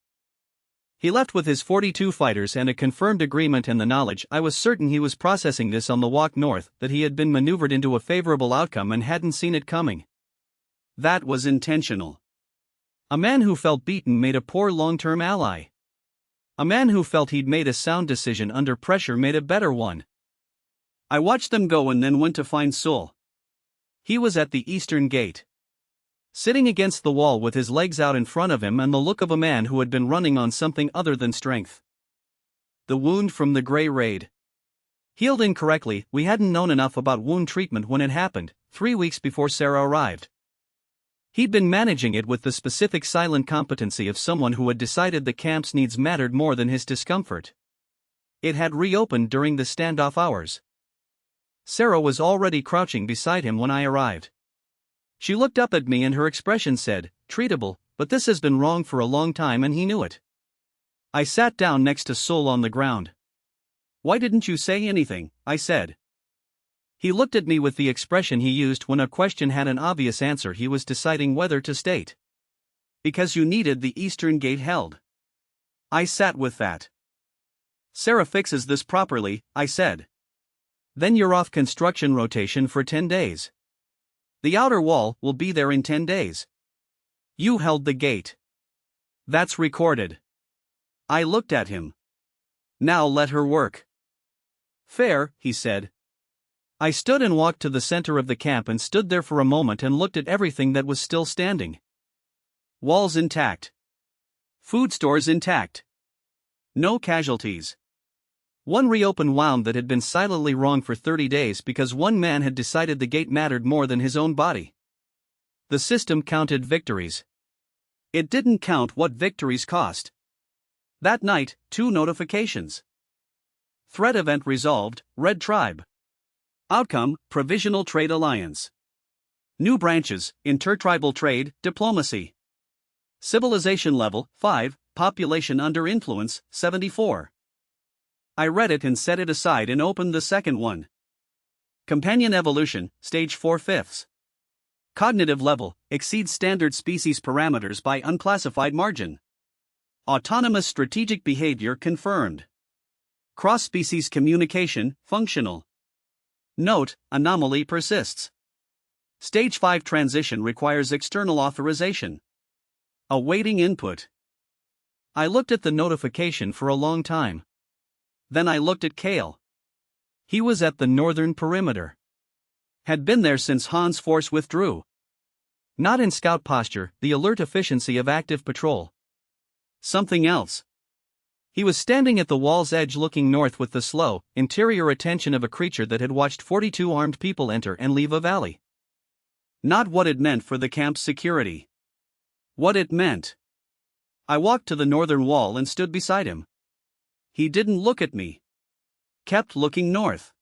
A: He left with his 42 fighters and a confirmed agreement and the knowledge I was certain he was processing this on the walk north, that he had been maneuvered into a favorable outcome and hadn't seen it coming. That was intentional. A man who felt beaten made a poor long-term ally. A man who felt he'd made a sound decision under pressure made a better one. I watched them go and then went to find Sul. He was at the eastern gate. Sitting against the wall with his legs out in front of him and the look of a man who had been running on something other than strength. The wound from the Grey Raid. Healed incorrectly, we hadn't known enough about wound treatment when it happened, 3 weeks before Sarah arrived. He'd been managing it with the specific silent competency of someone who had decided the camp's needs mattered more than his discomfort. It had reopened during the standoff hours. Sarah was already crouching beside him when I arrived. She looked up at me and her expression said, treatable, but this has been wrong for a long time and he knew it. I sat down next to Sul on the ground. Why didn't you say anything? I said. He looked at me with the expression he used when a question had an obvious answer he was deciding whether to state. Because you needed the eastern gate held. I sat with that. Sarah fixes this properly, I said. Then you're off construction rotation for 10 days. The outer wall will be there in 10 days. You held the gate. That's recorded. I looked at him. Now let her work. Fair, he said. I stood and walked to the center of the camp and stood there for a moment and looked at everything that was still standing. Walls intact. Food stores intact. No casualties. One reopened wound that had been silently wrong for 30 days because one man had decided the gate mattered more than his own body. The system counted victories. It didn't count what victories cost. That night, 2 notifications. Threat event resolved, Red Tribe. Outcome, Provisional Trade Alliance. New branches, intertribal trade, diplomacy. Civilization level, 5, population under influence, 74. I read it and set it aside and opened the second one. Companion evolution, stage 4/5. Cognitive level, exceeds standard species parameters by unclassified margin. Autonomous strategic behavior confirmed. Cross-species communication, functional. Note, anomaly persists. Stage 5 transition requires external authorization. Awaiting input. I looked at the notification for a long time. Then I looked at Kale. He was at the northern perimeter. Had been there since Han's force withdrew. Not in scout posture, the alert efficiency of active patrol. Something else. He was standing at the wall's edge looking north with the slow, interior attention of a creature that had watched 42 armed people enter and leave a valley. Not what it meant for the camp's security. What it meant. I walked to the northern wall and stood beside him. He didn't look at me. Kept looking north.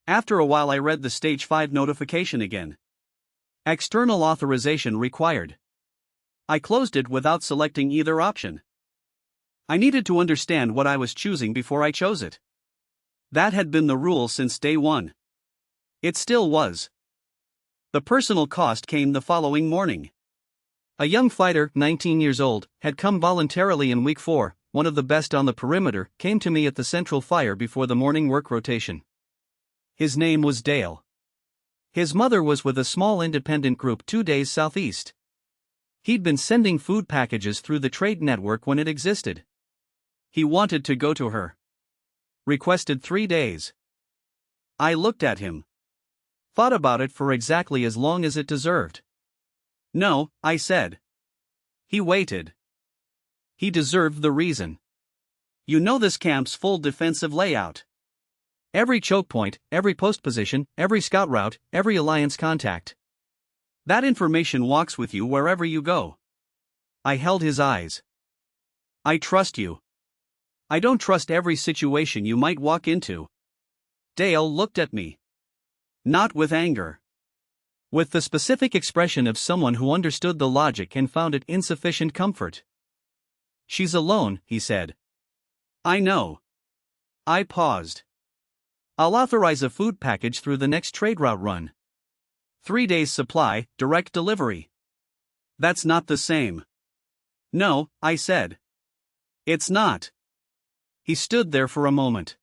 A: After a while I read the stage 5 notification again. External authorization required. I closed it without selecting either option. I needed to understand what I was choosing before I chose it. That had been the rule since day one. It still was. The personal cost came the following morning. A young fighter, 19 years old, had come voluntarily in week 4, one of the best on the perimeter, came to me at the central fire before the morning work rotation. His name was Dale. His mother was with a small independent group 2 days southeast. He'd been sending food packages through the trade network when it existed. He wanted to go to her. Requested 3 days. I looked at him. Thought about it for exactly as long as it deserved. No, I said. He waited. He deserved the reason. You know this camp's full defensive layout. Every choke point, every post position, every scout route, every alliance contact. That information walks with you wherever you go. I held his eyes. I trust you. I don't trust every situation you might walk into. Dale looked at me. Not with anger. With the specific expression of someone who understood the logic and found it insufficient comfort. She's alone, he said. I know. I paused. I'll authorize a food package through the next trade route run. 3 days supply, direct delivery. That's not the same. No, I said. It's not. He stood there for a moment.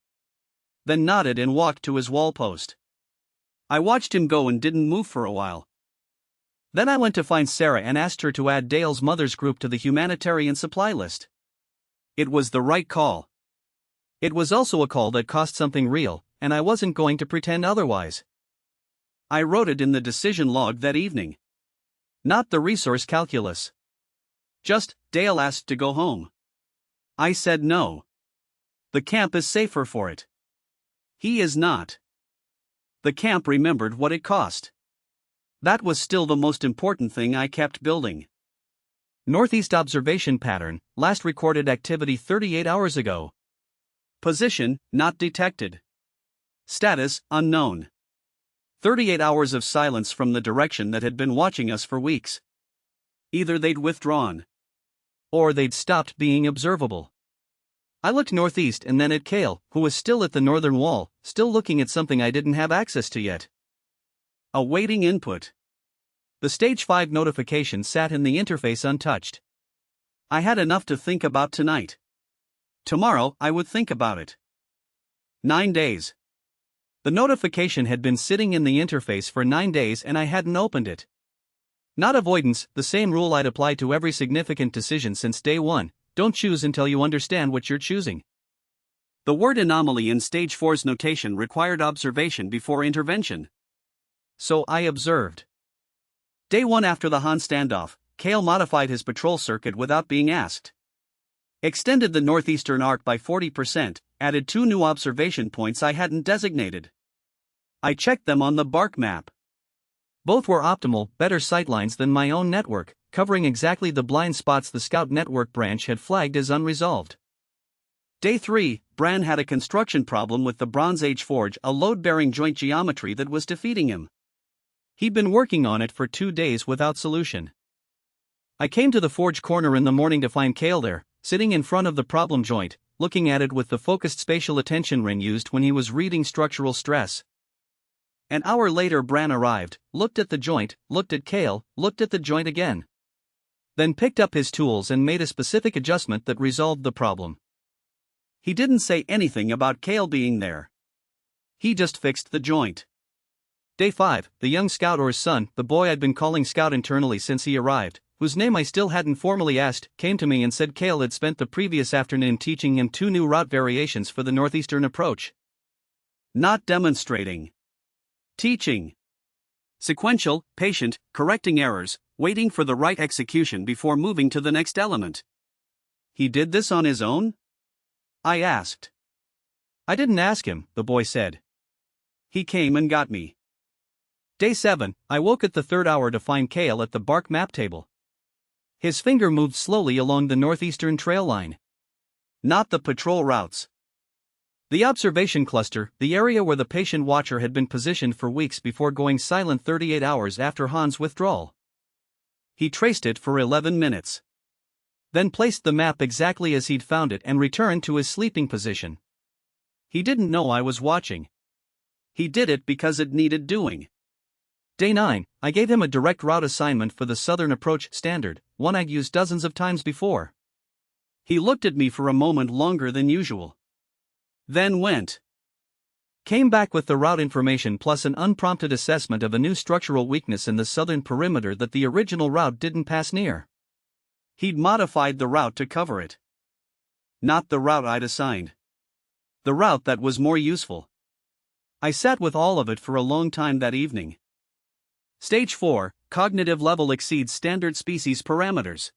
A: Then nodded and walked to his wall post. I watched him go and didn't move for a while. Then I went to find Sarah and asked her to add Dale's mother's group to the humanitarian supply list. It was the right call. It was also a call that cost something real, and I wasn't going to pretend otherwise. I wrote it in the decision log that evening. Not the resource calculus. Just, Dale asked to go home. I said no. The camp is safer for it. He is not. The camp remembered what it cost. That was still the most important thing I kept building. Northeast observation pattern, last recorded activity 38 hours ago. Position, not detected. Status, unknown. 38 hours of silence from the direction that had been watching us for weeks. Either they'd withdrawn. Or they'd stopped being observable. I looked northeast and then at Kale, who was still at the northern wall, still looking at something I didn't have access to yet. Awaiting input. The Stage 5 notification sat in the interface untouched. I had enough to think about tonight. Tomorrow I would think about it. 9 days. The notification had been sitting in the interface for 9 days and I hadn't opened it. Not avoidance, the same rule I'd applied to every significant decision since day one. Don't choose until you understand what you're choosing. The word anomaly in Stage 4's notation required observation before intervention. So I observed. Day 1 after the Han standoff, Kale modified his patrol circuit without being asked. Extended the northeastern arc by 40%, added 2 new observation points I hadn't designated. I checked them on the bark map. Both were optimal, better sightlines than my own network, covering exactly the blind spots the Scout Network branch had flagged as unresolved. Day 3, Bran had a construction problem with the Bronze Age forge, a load-bearing joint geometry that was defeating him. He'd been working on it for 2 days without solution. I came to the forge corner in the morning to find Kale there, sitting in front of the problem joint, looking at it with the focused spatial attention ring used when he was reading structural stress. An hour later Bran arrived, looked at the joint, looked at Kale, looked at the joint again. Then picked up his tools and made a specific adjustment that resolved the problem. He didn't say anything about Kale being there. He just fixed the joint. Day 5, the young Scout or his son, the boy I'd been calling Scout internally since he arrived, whose name I still hadn't formally asked, came to me and said Kale had spent the previous afternoon teaching him 2 new route variations for the northeastern approach. Not demonstrating. Teaching. Sequential, patient, correcting errors, waiting for the right execution before moving to the next element. He did this on his own? I asked. I didn't ask him, the boy said. He came and got me. Day 7, I woke at the 3rd hour to find Kale at the bark map table. His finger moved slowly along the northeastern trail line. Not the patrol routes. The observation cluster, the area where the patient watcher had been positioned for weeks before going silent 38 hours after Han's withdrawal. He traced it for 11 minutes. Then placed the map exactly as he'd found it and returned to his sleeping position. He didn't know I was watching. He did it because it needed doing. Day 9, I gave him a direct route assignment for the Southern Approach Standard, one I'd used dozens of times before. He looked at me for a moment longer than usual. Then came back with the route information plus an unprompted assessment of a new structural weakness in the southern perimeter that the original route didn't pass near. He'd modified the route to cover it. Not the route I'd assigned. The route that was more useful. I sat with all of it for a long time that evening. Stage 4, cognitive level exceeds standard species parameters.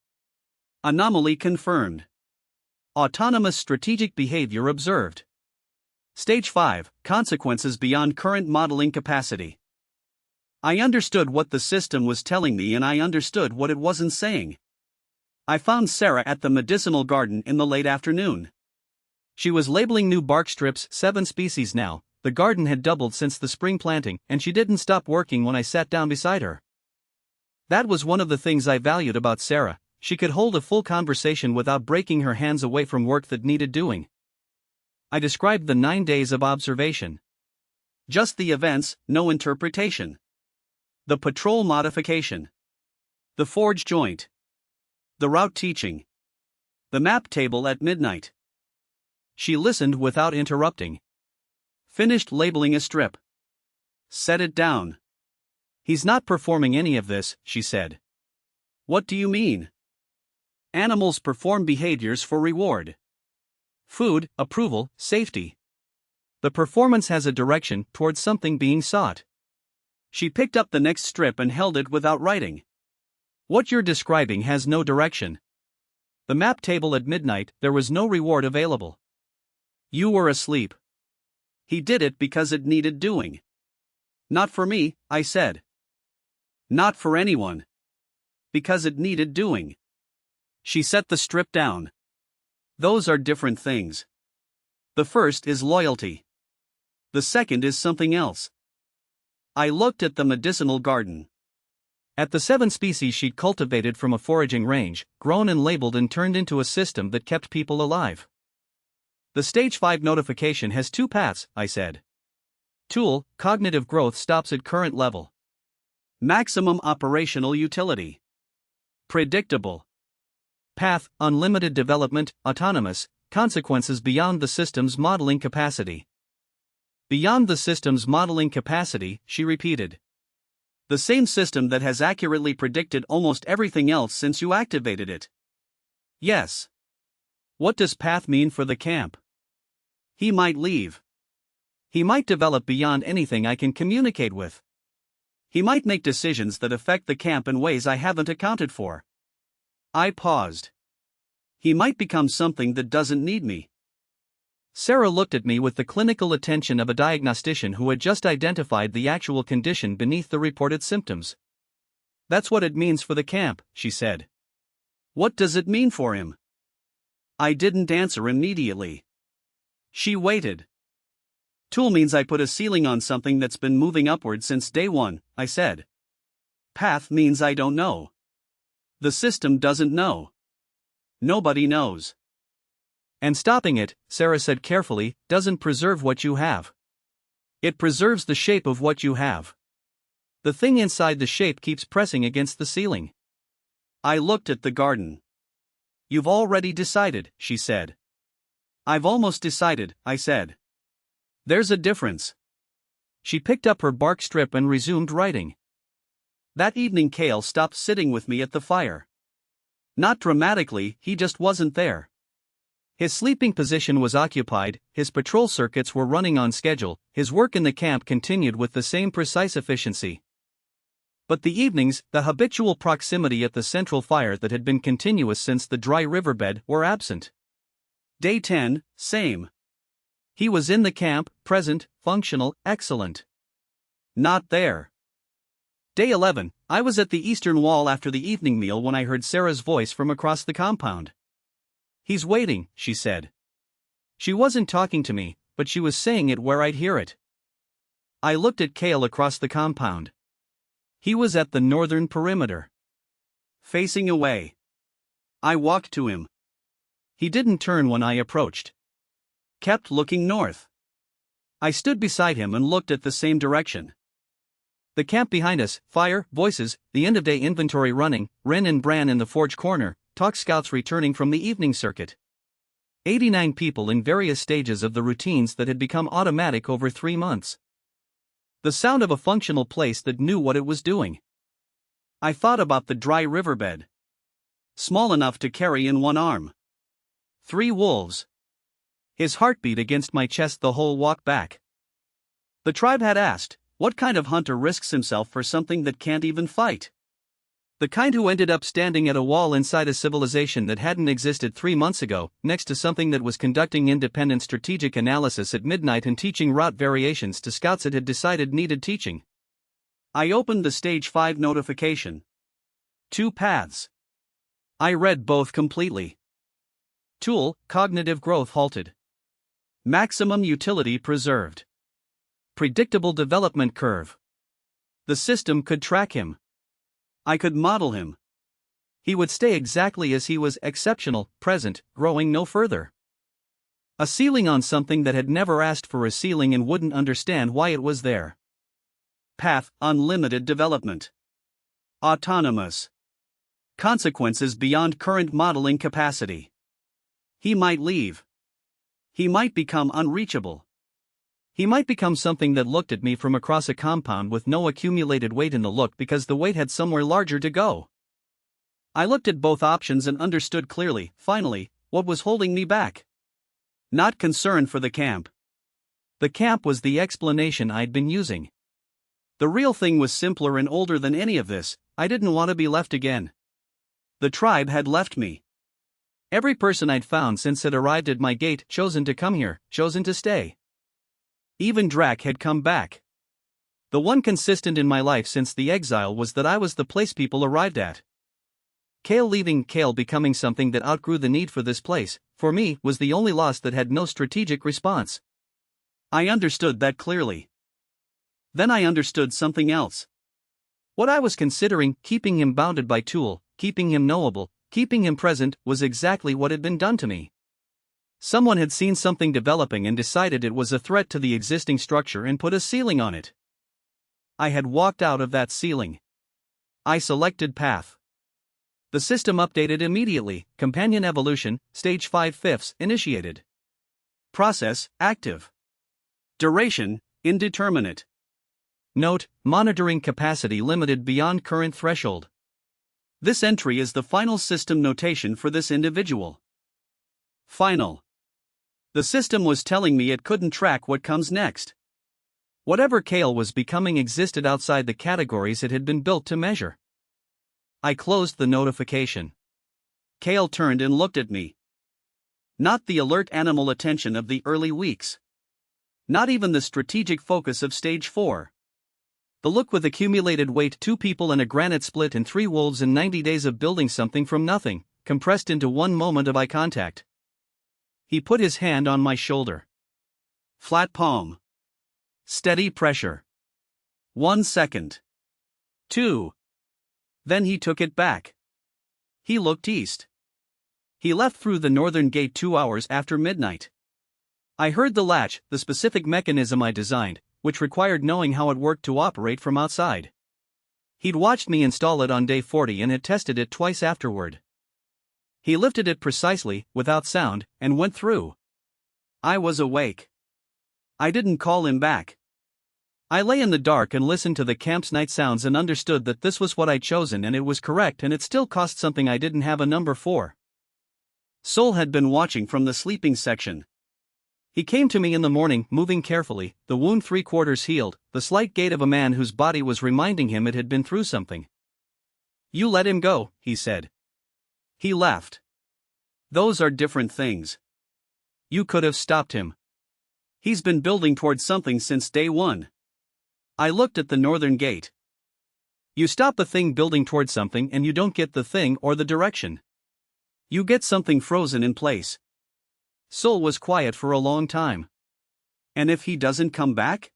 A: Anomaly confirmed. Autonomous strategic behavior observed. Stage 5, consequences beyond current modeling capacity. I understood what the system was telling me and I understood what it wasn't saying. I found Sarah at the medicinal garden in the late afternoon. She was labeling new bark strips, 7 species now. The garden had doubled since the spring planting, and she didn't stop working when I sat down beside her. That was one of the things I valued about Sarah. She could hold a full conversation without breaking her hands away from work that needed doing. I described the 9 days of observation. Just the events, no interpretation. The patrol modification. The forge joint. The route teaching. The map table at midnight. She listened without interrupting. Finished labeling a strip. Set it down. He's not performing any of this, she said. What do you mean? Animals perform behaviors for reward. Food, approval, safety. The performance has a direction towards something being sought. She picked up the next strip and held it without writing. What you're describing has no direction. The map table at midnight, there was no reward available. You were asleep. He did it because it needed doing. Not for me, I said. Not for anyone. Because it needed doing. She set the strip down. Those are different things. The first is loyalty. The second is something else. I looked at the medicinal garden. At the 7 species she'd cultivated from a foraging range, grown and labeled and turned into a system that kept people alive. The Stage 5 notification has 2 paths, I said. Tool, cognitive growth stops at current level. Maximum operational utility. Predictable. Path, unlimited development, autonomous, consequences beyond the system's modeling capacity. Beyond the system's modeling capacity, she repeated. The same system that has accurately predicted almost everything else since you activated it. Yes. What does path mean for the camp? He might leave. He might develop beyond anything I can communicate with. He might make decisions that affect the camp in ways I haven't accounted for. I paused. He might become something that doesn't need me. Sarah looked at me with the clinical attention of a diagnostician who had just identified the actual condition beneath the reported symptoms. That's what it means for the camp, she said. What does it mean for him? I didn't answer immediately. She waited. Tool means I put a ceiling on something that's been moving upward since day 1, I said. Path means I don't know. The system doesn't know. Nobody knows. And stopping it, Sarah said carefully, doesn't preserve what you have. It preserves the shape of what you have. The thing inside the shape keeps pressing against the ceiling. I looked at the garden. You've already decided, she said. I've almost decided, I said. There's a difference. She picked up her bark strip and resumed writing. That evening Kale stopped sitting with me at the fire. Not dramatically, he just wasn't there. His sleeping position was occupied, his patrol circuits were running on schedule, his work in the camp continued with the same precise efficiency. But the evenings, the habitual proximity at the central fire that had been continuous since the dry riverbed, were absent. Day 10, same. He was in the camp, present, functional, excellent. Not there. Day 11, I was at the eastern wall after the evening meal when I heard Sarah's voice from across the compound. He's waiting, she said. She wasn't talking to me, but she was saying it where I'd hear it. I looked at Kale across the compound. He was at the northern perimeter. Facing away. I walked to him. He didn't turn when I approached. Kept looking north. I stood beside him and looked at the same direction. The camp behind us, fire, voices, the end-of-day inventory running, Ren and Bran in the forge corner, talk scouts returning from the evening circuit. 89 people in various stages of the routines that had become automatic over 3 months. The sound of a functional place that knew what it was doing. I thought about the dry riverbed. Small enough to carry in one arm. 3 wolves. His heartbeat against my chest the whole walk back. The tribe had asked, what kind of hunter risks himself for something that can't even fight? The kind who ended up standing at a wall inside a civilization that hadn't existed 3 months ago, next to something that was conducting independent strategic analysis at midnight and teaching route variations to scouts it had decided needed teaching. I opened the Stage 5 notification. 2 paths. I read both completely. Tool, cognitive growth halted. Maximum utility preserved. Predictable development curve. The system could track him. I could model him. He would stay exactly as he was, exceptional, present, growing no further. A ceiling on something that had never asked for a ceiling and wouldn't understand why it was there. Path, unlimited development. Autonomous. Consequences beyond current modeling capacity. He might leave. He might become unreachable. He might become something that looked at me from across a compound with no accumulated weight in the look because the weight had somewhere larger to go. I looked at both options and understood clearly, finally, what was holding me back. Not concern for the camp. The camp was the explanation I'd been using. The real thing was simpler and older than any of this. I didn't want to be left again. The tribe had left me. Every person I'd found since had arrived at my gate, chosen to come here, chosen to stay. Even Drac had come back. The one consistent in my life since the exile was that I was the place people arrived at. Kale leaving, Kale becoming something that outgrew the need for this place, for me, was the only loss that had no strategic response. I understood that clearly. Then I understood something else. What I was considering, keeping him bounded by tool, keeping him knowable, keeping him present, was exactly what had been done to me. Someone had seen something developing and decided it was a threat to the existing structure and put a ceiling on it. I had walked out of that ceiling. I selected path. The system updated immediately. Companion evolution, stage 5/5 initiated. Process, active. Duration, indeterminate. Note, monitoring capacity limited beyond current threshold. This entry is the final system notation for this individual. Final. The system was telling me it couldn't track what comes next. Whatever Kale was becoming existed outside the categories it had been built to measure. I closed the notification. Kale turned and looked at me. Not the alert animal attention of the early weeks. Not even the strategic focus of stage 4. The look with accumulated weight, 2 people and a granite split and 3 wolves in 90 days of building something from nothing, compressed into one moment of eye contact. He put his hand on my shoulder. Flat palm. Steady pressure. 1 second. 2. Then he took it back. He looked east. He left through the northern gate 2 hours after midnight. I heard the latch, the specific mechanism I designed, which required knowing how it worked to operate from outside. He'd watched me install it on day 40 and had tested it twice afterward. He lifted it precisely, without sound, and went through. I was awake. I didn't call him back. I lay in the dark and listened to the camp's night sounds and understood that this was what I'd chosen and it was correct, and it still cost something I didn't have a number for. Soul had been watching from the sleeping section. He came to me in the morning, moving carefully, the wound 3/4 healed, the slight gait of a man whose body was reminding him it had been through something. "You let him go," he said. He laughed. "Those are different things. You could have stopped him. He's been building towards something since day 1. I looked at the northern gate. You stop a thing building towards something and you don't get the thing or the direction. You get something frozen in place. Soul was quiet for a long time. And if he doesn't come back?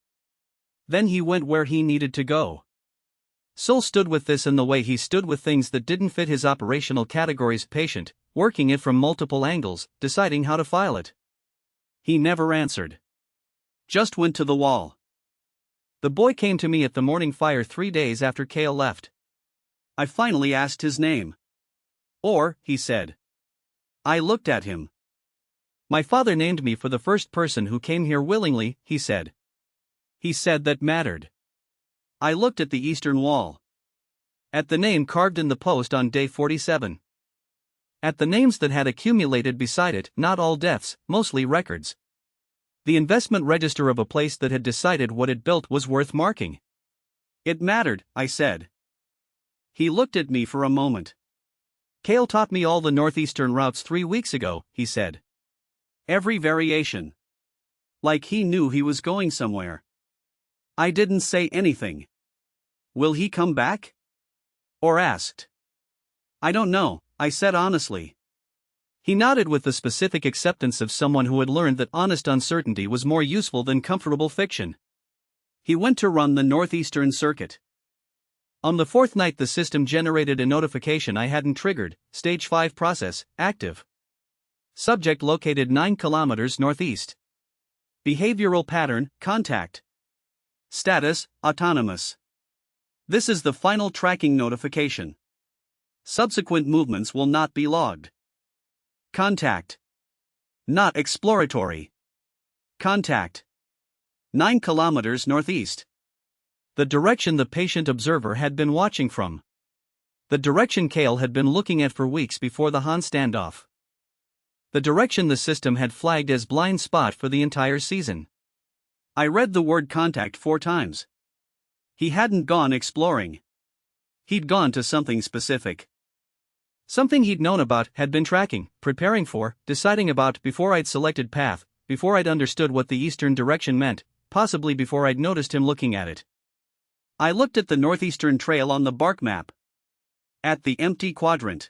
A: Then he went where he needed to go. Soul stood with this in the way he stood with things that didn't fit his operational categories, patient, working it from multiple angles, deciding how to file it. He never answered. Just went to the wall. The boy came to me at the morning fire 3 days after Kale left. I finally asked his name. Or, he said. I looked at him. My father named me for the first person who came here willingly, he said. He said that mattered. I looked at the eastern wall. At the name carved in the post on day 47. At the names that had accumulated beside it, not all deaths, mostly records. The investment register of a place that had decided what it built was worth marking. It mattered, I said. He looked at me for a moment. Kale taught me all the northeastern routes 3 weeks ago, he said. Every variation. Like he knew he was going somewhere. I didn't say anything. Will he come back? Or asked. I don't know, I said honestly. He nodded with the specific acceptance of someone who had learned that honest uncertainty was more useful than comfortable fiction. He went to run the northeastern circuit. On the 4th night the system generated a notification I hadn't triggered, stage 5 process, active. Subject located 9 kilometers northeast. Behavioral pattern, contact. Status, autonomous. This is the final tracking notification. Subsequent movements will not be logged. Contact. Not exploratory. Contact. 9 kilometers northeast. The direction the patient observer had been watching from. The direction Kale had been looking at for weeks before the Han standoff. The direction the system had flagged as blind spot for the entire season. I read the word contact 4 times. He hadn't gone exploring. He'd gone to something specific. Something he'd known about, had been tracking, preparing for, deciding about before I'd selected path, before I'd understood what the eastern direction meant, possibly before I'd noticed him looking at it. I looked at the northeastern trail on the bark map. At the empty quadrant.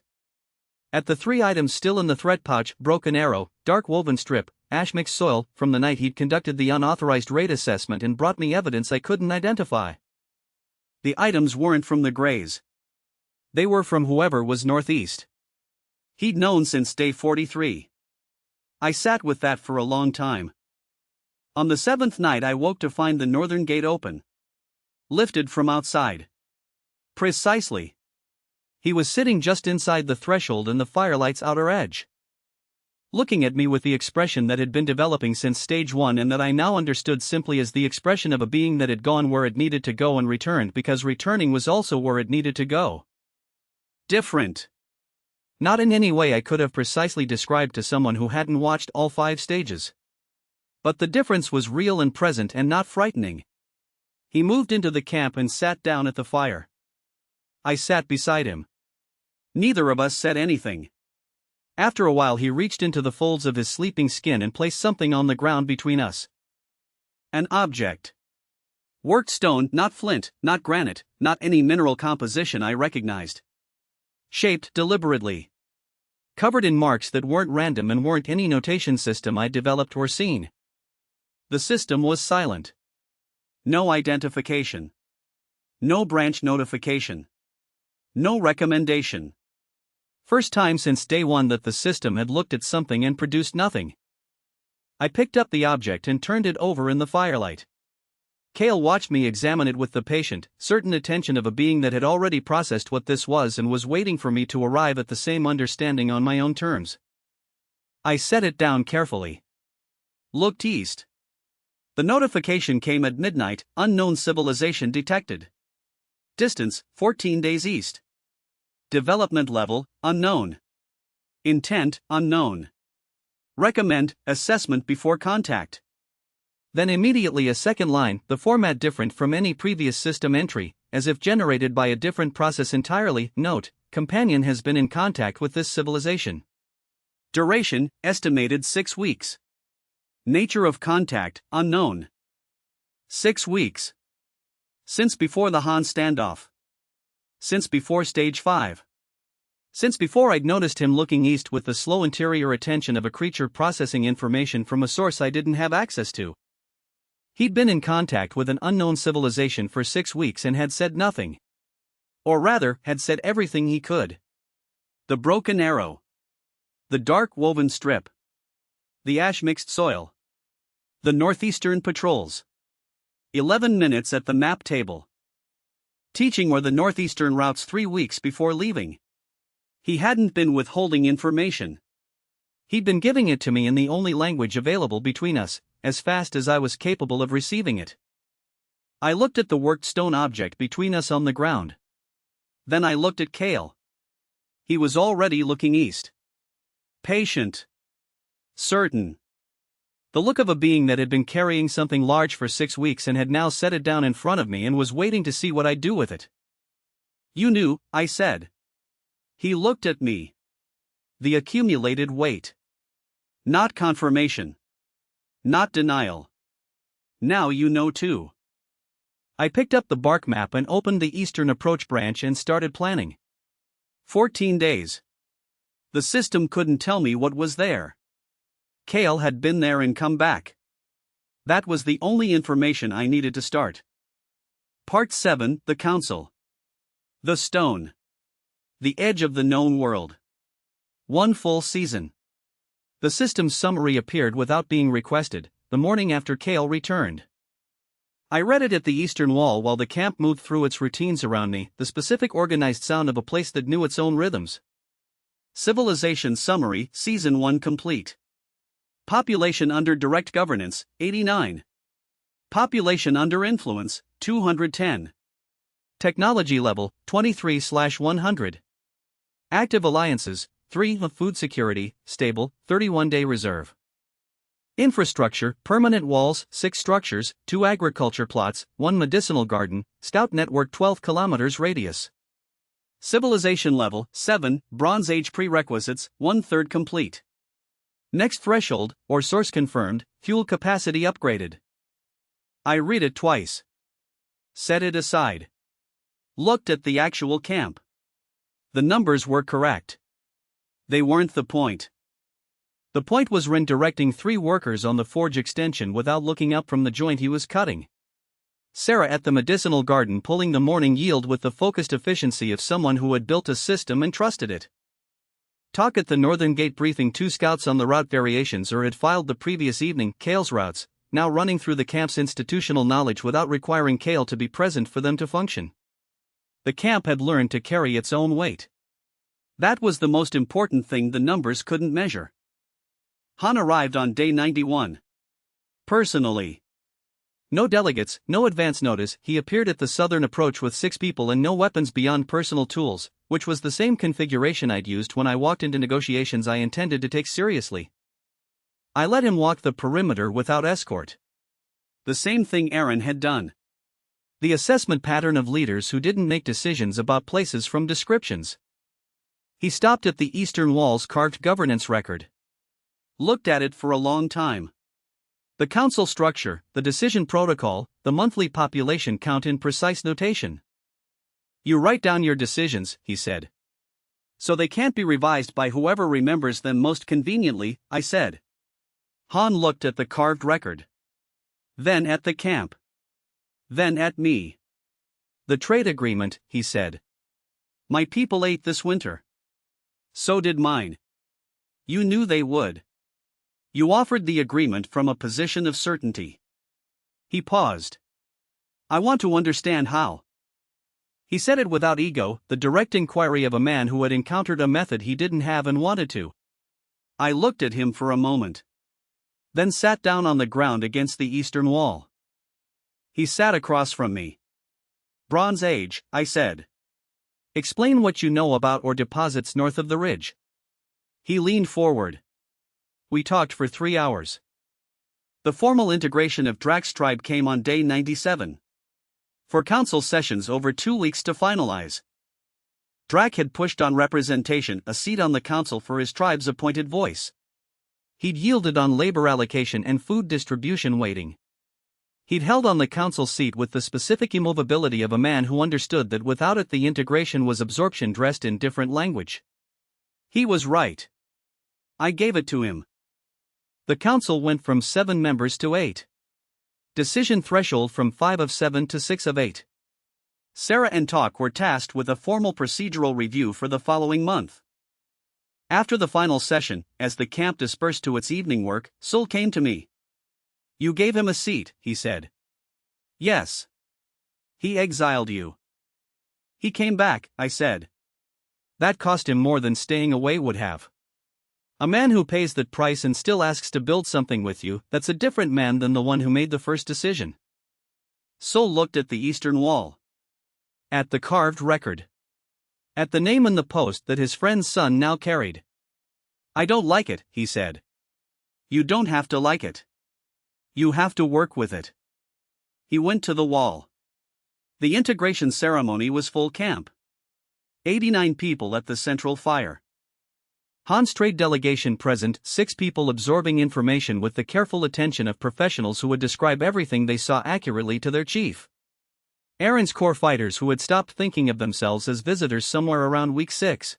A: At the 3 items still in the threat pouch: broken arrow, dark woven strip, ash mixed soil, from the night he'd conducted the unauthorized raid assessment and brought me evidence I couldn't identify. The items weren't from the Greys. They were from whoever was northeast. He'd known since day 43. I sat with that for a long time. On the 7th night I woke to find the northern gate open. Lifted from outside. Precisely. He was sitting just inside the threshold in the firelight's outer edge. Looking at me with the expression that had been developing since stage 1 and that I now understood simply as the expression of a being that had gone where it needed to go and returned because returning was also where it needed to go. Different. Not in any way I could have precisely described to someone who hadn't watched all 5 stages. But the difference was real and present and not frightening. He moved into the camp and sat down at the fire. I sat beside him. Neither of us said anything. After a while he reached into the folds of his sleeping skin and placed something on the ground between us. An object. Worked stone, not flint, not granite, not any mineral composition I recognized. Shaped deliberately. Covered in marks that weren't random and weren't any notation system I'd developed or seen. The system was silent. No identification. No branch notification. No recommendation. First time since day 1 that the system had looked at something and produced nothing. I picked up the object and turned it over in the firelight. Kale watched me examine it with the patient, certain attention of a being that had already processed what this was and was waiting for me to arrive at the same understanding on my own terms. I set it down carefully. Looked east. The notification came at midnight: unknown civilization detected. Distance, 14 days east. Development level, unknown. Intent, unknown. Recommend, assessment before contact. Then immediately a second line, the format different from any previous system entry, as if generated by a different process entirely. Note, companion has been in contact with this civilization. Duration, estimated 6 weeks. Nature of contact, unknown. 6 weeks. Since before the Han standoff. Since before stage 5. Since before I'd noticed him looking east with the slow interior attention of a creature processing information from a source I didn't have access to. He'd been in contact with an unknown civilization for 6 weeks and had said nothing. Or rather, had said everything he could. The broken arrow. The dark woven strip. The ash mixed soil. The Northeastern Patrols. 11 minutes at the map table. Teaching were the northeastern routes 3 weeks before leaving. He hadn't been withholding information. He'd been giving it to me in the only language available between us, as fast as I was capable of receiving it. I looked at the worked stone object between us on the ground. Then I looked at Kale. He was already looking east. Patient. Certain. The look of a being that had been carrying something large for 6 weeks and had now set it down in front of me and was waiting to see what I'd do with it. You knew, I said. He looked at me. The accumulated weight. Not confirmation. Not denial. Now you know too. I picked up the bark map and opened the Eastern Approach branch and started planning. 14 days. The system couldn't tell me what was there. Kale had been there and come back. That was the only information I needed to start. Part 7, The Council. The Stone. The Edge of the Known World. 1 full season. The system's summary appeared without being requested, the morning after Kale returned. I read it at the eastern wall while the camp moved through its routines around me, the specific organized sound of a place that knew its own rhythms. Civilization Summary, Season 1 complete. Population under direct governance, 89. Population under influence, 210. Technology level, 23/100. Active alliances, 3 of food security, stable, 31-day reserve. Infrastructure, permanent walls, 6 structures, 2 agriculture plots, 1 medicinal garden, stout network 12 kilometers radius. Civilization level, 7, Bronze Age prerequisites, 1/3 complete. Next threshold, or source confirmed, fuel capacity upgraded. I read it twice. Set it aside. Looked at the actual camp. The numbers were correct. They weren't the point. The point was Ren directing 3 workers on the forge extension without looking up from the joint he was cutting. Sarah at the medicinal garden pulling the morning yield with the focused efficiency of someone who had built a system and trusted it. Talk at the Northern Gate briefing 2 scouts on the route variations or had filed the previous evening, Kale's routes, now running through the camp's institutional knowledge without requiring Kale to be present for them to function. The camp had learned to carry its own weight. That was the most important thing the numbers couldn't measure. Han arrived on day 91. Personally. No delegates, no advance notice, he appeared at the southern approach with 6 people and no weapons beyond personal tools, which was the same configuration I'd used when I walked into negotiations I intended to take seriously. I let him walk the perimeter without escort. The same thing Aaron had done. The assessment pattern of leaders who didn't make decisions about places from descriptions. He stopped at the eastern wall's carved governance record. Looked at it for a long time. The council structure, the decision protocol, the monthly population count in precise notation. You write down your decisions, he said. So they can't be revised by whoever remembers them most conveniently, I said. Han looked at the carved record. Then at the camp. Then at me. The trade agreement, he said. My people ate this winter. So did mine. You knew they would. You offered the agreement from a position of certainty. He paused. I want to understand how. He said it without ego, the direct inquiry of a man who had encountered a method he didn't have and wanted to. I looked at him for a moment. Then sat down on the ground against the eastern wall. He sat across from me. Bronze Age, I said. Explain what you know about ore deposits north of the ridge. He leaned forward. We talked for 3 hours. The formal integration of Drax's tribe came on day 97. For council sessions over 2 weeks to finalize. Drac had pushed on representation, a seat on the council for his tribe's appointed voice. He'd yielded on labor allocation and food distribution weighting. He'd held on the council seat with the specific immovability of a man who understood that without it the integration was absorption dressed in different language. He was right. I gave it to him. The council went from 7 members to 8. Decision threshold from 5 of 7 to 6 of 8. Sarah and Talk were tasked with a formal procedural review for the following month. After the final session, as the camp dispersed to its evening work, Sul came to me. You gave him a seat, he said. Yes. He exiled you. He came back, I said. That cost him more than staying away would have. A man who pays that price and still asks to build something with you, that's a different man than the one who made the first decision. Sol looked at the eastern wall. At the carved record. At the name on the post that his friend's son now carried. I don't like it, he said. You don't have to like it. You have to work with it. He went to the wall. The integration ceremony was full camp. 89 people at the central fire. Han's trade delegation present, 6 people absorbing information with the careful attention of professionals who would describe everything they saw accurately to their chief. Aaron's core fighters who had stopped thinking of themselves as visitors somewhere around week 6.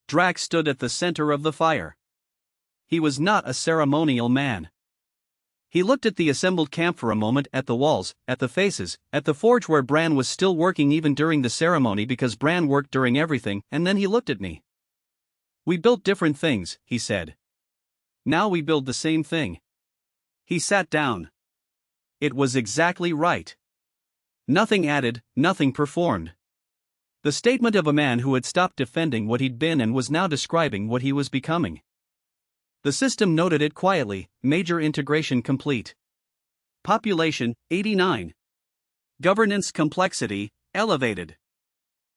A: Drax stood at the center of the fire. He was not a ceremonial man. He looked at the assembled camp for a moment, at the walls, at the faces, at the forge where Bran was still working even during the ceremony because Bran worked during everything, and then he looked at me. We built different things, he said. Now we build the same thing. He sat down. It was exactly right. Nothing added, nothing performed. The statement of a man who had stopped defending what he'd been and was now describing what he was becoming. The system noted it quietly, major integration complete. Population, 89. Governance complexity, elevated.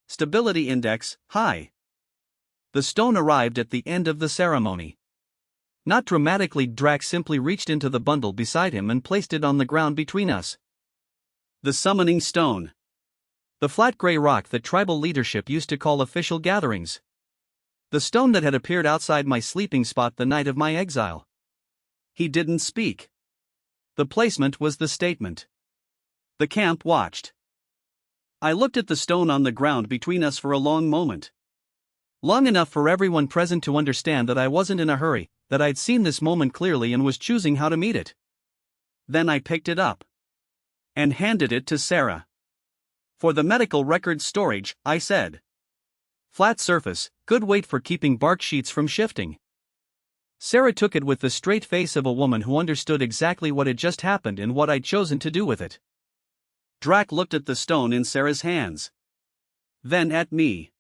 A: Stability index, high. The stone arrived at the end of the ceremony. Not dramatically, Drax simply reached into the bundle beside him and placed it on the ground between us. The summoning stone. The flat gray rock that tribal leadership used to call official gatherings. The stone that had appeared outside my sleeping spot the night of my exile. He didn't speak. The placement was the statement. The camp watched. I looked at the stone on the ground between us for a long moment. Long enough for everyone present to understand that I wasn't in a hurry, that I'd seen this moment clearly and was choosing how to meet it. Then I picked it up. And handed it to Sarah. For the medical record storage, I said. Flat surface, good weight for keeping bark sheets from shifting. Sarah took it with the straight face of a woman who understood exactly what had just happened and what I'd chosen to do with it. Drac looked at the stone in Sarah's hands. Then at me.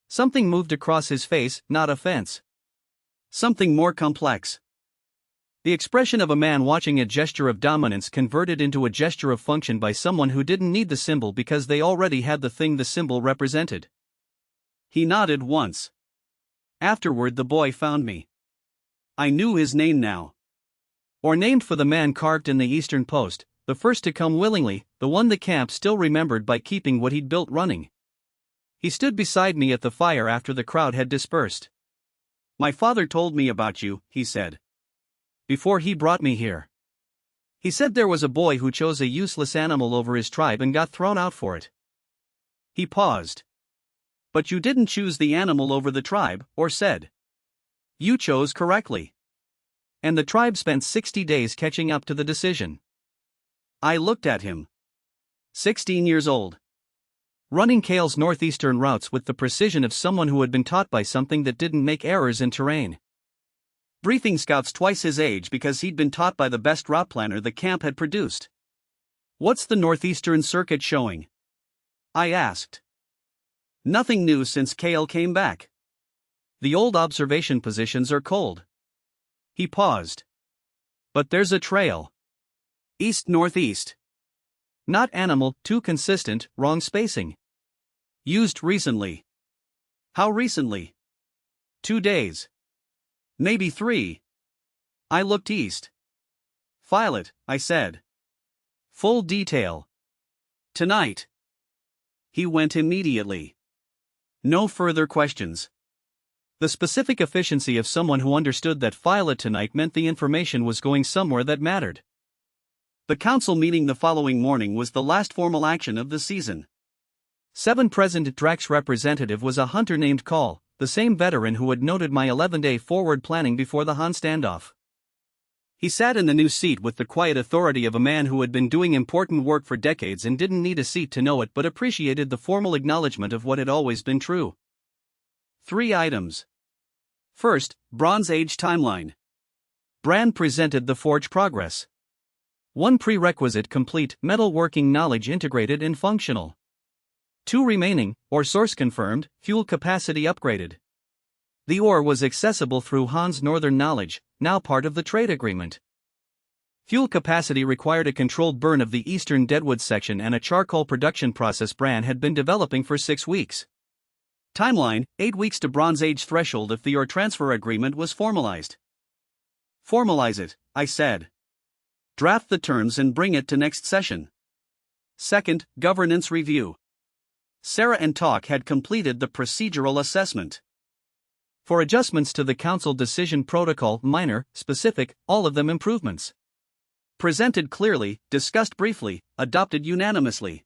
A: Something moved across his face, not offense. Something more complex. The expression of a man watching a gesture of dominance converted into a gesture of function by someone who didn't need the symbol because they already had the thing the symbol represented. He nodded once. Afterward, the boy found me. I knew his name now. Or named for the man carved in the eastern post, the first to come willingly, the one the camp still remembered by keeping what he'd built running. He stood beside me at the fire after the crowd had dispersed. My father told me about you, he said. Before he brought me here. He said there was a boy who chose a useless animal over his tribe and got thrown out for it. He paused. But you didn't choose the animal over the tribe, or said. You chose correctly. And the tribe spent 60 days catching up to the decision. I looked at him. 16 years old. Running Kale's northeastern routes with the precision of someone who had been taught by something that didn't make errors in terrain. Briefing scouts twice his age because he'd been taught by the best route planner the camp had produced. What's the northeastern circuit showing? I asked. Nothing new since Kale came back. The old observation positions are cold. He paused. But there's a trail. East-northeast. Not animal, too consistent, wrong spacing. Used recently. How recently? 2 days. Maybe 3. I looked east. File it, I said. Full detail. Tonight. He went immediately. No further questions. The specific efficiency of someone who understood that file it tonight meant the information was going somewhere that mattered. The council meeting the following morning was the last formal action of the season. 7 present. Drax representative was a hunter named Call, the same veteran who had noted my 11-day forward planning before the Han standoff. He sat in the new seat with the quiet authority of a man who had been doing important work for decades and didn't need a seat to know it but appreciated the formal acknowledgement of what had always been true. 3 items. First, Bronze Age timeline. Bran presented the forge progress. 1 prerequisite complete metalworking knowledge integrated in functional. 2 remaining, ore source confirmed, fuel capacity upgraded. The ore was accessible through Han's northern knowledge, now part of the trade agreement. Fuel capacity required a controlled burn of the eastern deadwood section and a charcoal production process Bran had been developing for 6 weeks. Timeline, 8 weeks to Bronze Age threshold if the ore transfer agreement was formalized. Formalize it, I said. Draft the terms and bring it to next session. Second, governance review. Sarah and Talk had completed the procedural assessment. For adjustments to the council decision protocol, minor, specific, all of them improvements. Presented clearly, discussed briefly, adopted unanimously.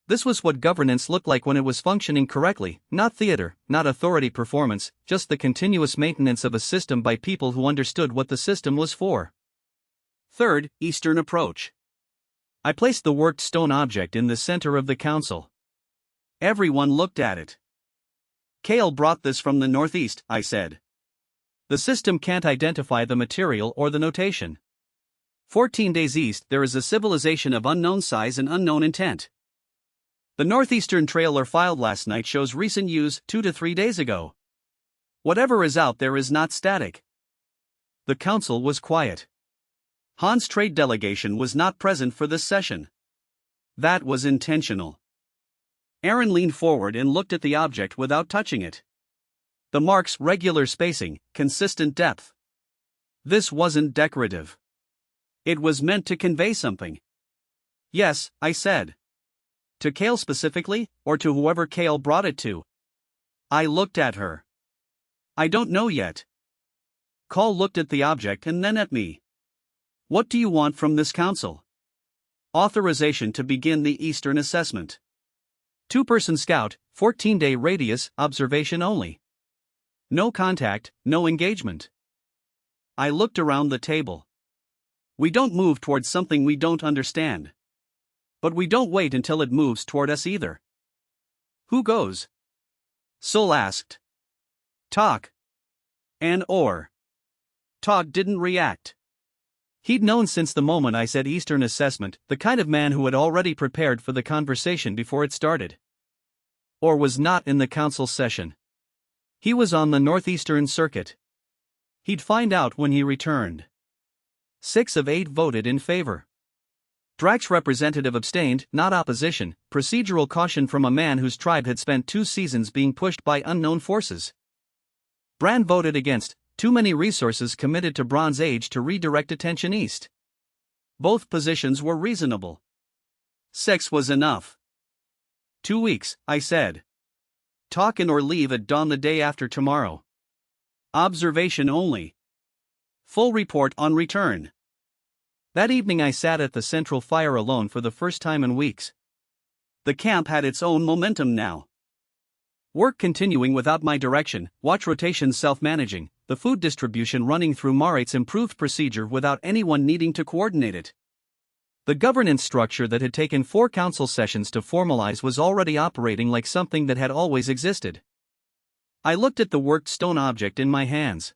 A: This was what governance looked like when it was functioning correctly, not theater, not authority performance, just the continuous maintenance of a system by people who understood what the system was for. Third, Eastern approach. I placed the worked stone object in the center of the council. Everyone looked at it. Kale brought this from the northeast, I said. The system can't identify the material or the notation. 14 days east, there is a civilization of unknown size and unknown intent. The northeastern trailer filed last night shows recent use 2 to 3 days ago. Whatever is out there is not static. The council was quiet. Han's trade delegation was not present for this session. That was intentional. Aaron leaned forward and looked at the object without touching it. The marks, regular spacing, consistent depth. This wasn't decorative. It was meant to convey something. Yes, I said. To Kale specifically, or to whoever Kale brought it to? I looked at her. I don't know yet. Cole looked at the object and then at me. What do you want from this council? Authorization to begin the Eastern assessment. 2-person scout, 14-day radius, observation only. No contact, no engagement. I looked around the table. We don't move towards something we don't understand. But we don't wait until it moves toward us either. Who goes? Sol asked. Talk. And or. Talk didn't react. He'd known since the moment I said Eastern assessment, the kind of man who had already prepared for the conversation before it started. Or was not in the council session. He was on the northeastern circuit. He'd find out when he returned. 6 of 8 voted in favor. Drax representative abstained, not opposition, procedural caution from a man whose tribe had spent 2 seasons being pushed by unknown forces. Bran voted against, too many resources committed to Bronze Age to redirect attention east. Both positions were reasonable. 6 was enough. 2 weeks, I said. Talk in or leave at dawn the day after tomorrow. Observation only. Full report on return. That evening I sat at the central fire alone for the first time in weeks. The camp had its own momentum now. Work continuing without my direction, watch rotations self-managing, the food distribution running through Marit's improved procedure without anyone needing to coordinate it. The governance structure that had taken 4 council sessions to formalize was already operating like something that had always existed. I looked at the worked stone object in my hands.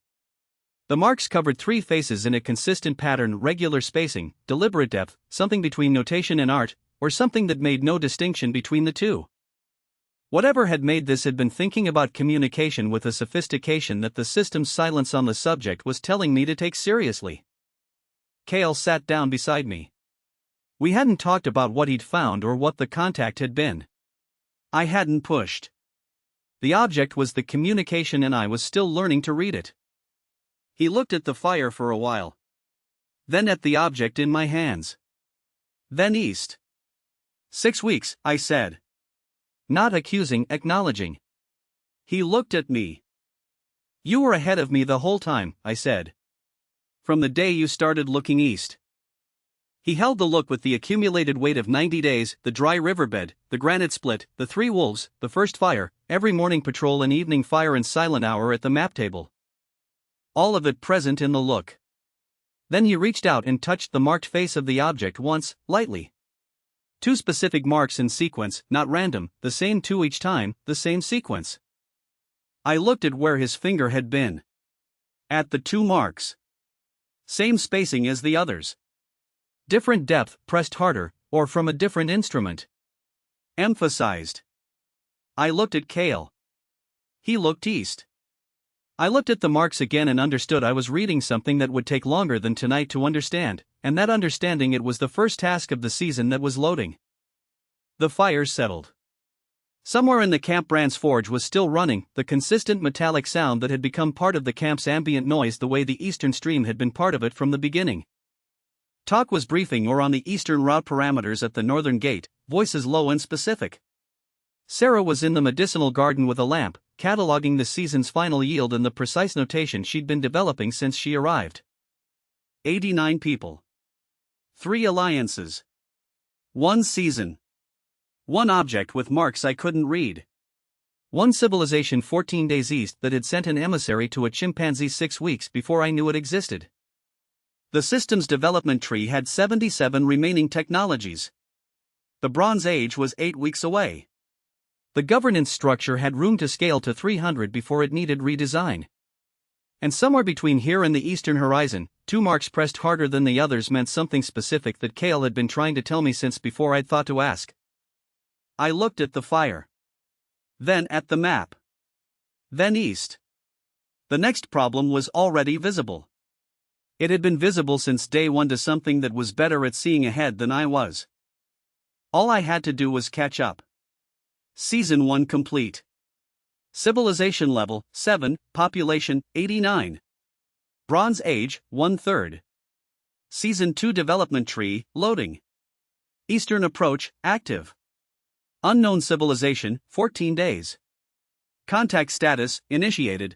A: The marks covered 3 faces in a consistent pattern, regular spacing, deliberate depth, something between notation and art, or something that made no distinction between the two. Whatever had made this had been thinking about communication with a sophistication that the system's silence on the subject was telling me to take seriously. Kale sat down beside me. We hadn't talked about what he'd found or what the contact had been. I hadn't pushed. The object was the communication and I was still learning to read it. He looked at the fire for a while. Then at the object in my hands. Then east. 6 weeks, I said. Not accusing, acknowledging. He looked at me. You were ahead of me the whole time, I said. From the day you started looking east. He held the look with the accumulated weight of 90 days, the dry riverbed, the granite split, the 3 wolves, the first fire, every morning patrol and evening fire and silent hour at the map table. All of it present in the look. Then he reached out and touched the marked face of the object once, lightly. 2 specific marks in sequence, not random, the same 2 each time, the same sequence. I looked at where his finger had been. At the 2 marks. Same spacing as the others. Different depth, pressed harder, or from a different instrument. Emphasized. I looked at Kale. He looked east. I looked at the marks again and understood I was reading something that would take longer than tonight to understand, and that understanding it was the first task of the season that was loading. The fire settled. Somewhere in the camp Brand's forge was still running, the consistent metallic sound that had become part of the camp's ambient noise the way the eastern stream had been part of it from the beginning. Talk was briefing or on the eastern route parameters at the northern gate, voices low and specific. Sarah was in the medicinal garden with a lamp, cataloging the season's final yield in the precise notation she'd been developing since she arrived. 89 people. 3 alliances. 1 season. 1 object with marks I couldn't read. 1 civilization 14 days east that had sent an emissary to a chimpanzee 6 weeks before I knew it existed. The system's development tree had 77 remaining technologies. The Bronze Age was 8 weeks away. The governance structure had room to scale to 300 before it needed redesign. And somewhere between here and the eastern horizon, 2 marks pressed harder than the others meant something specific that Kale had been trying to tell me since before I'd thought to ask. I looked at the fire. Then at the map. Then east. The next problem was already visible. It had been visible since day 1 to something that was better at seeing ahead than I was. All I had to do was catch up. Season 1 complete. Civilization level, 7, population, 89. Bronze Age, 1/3. Season 2 development tree, loading. Eastern approach, active. Unknown civilization, 14 days. Contact status, initiated,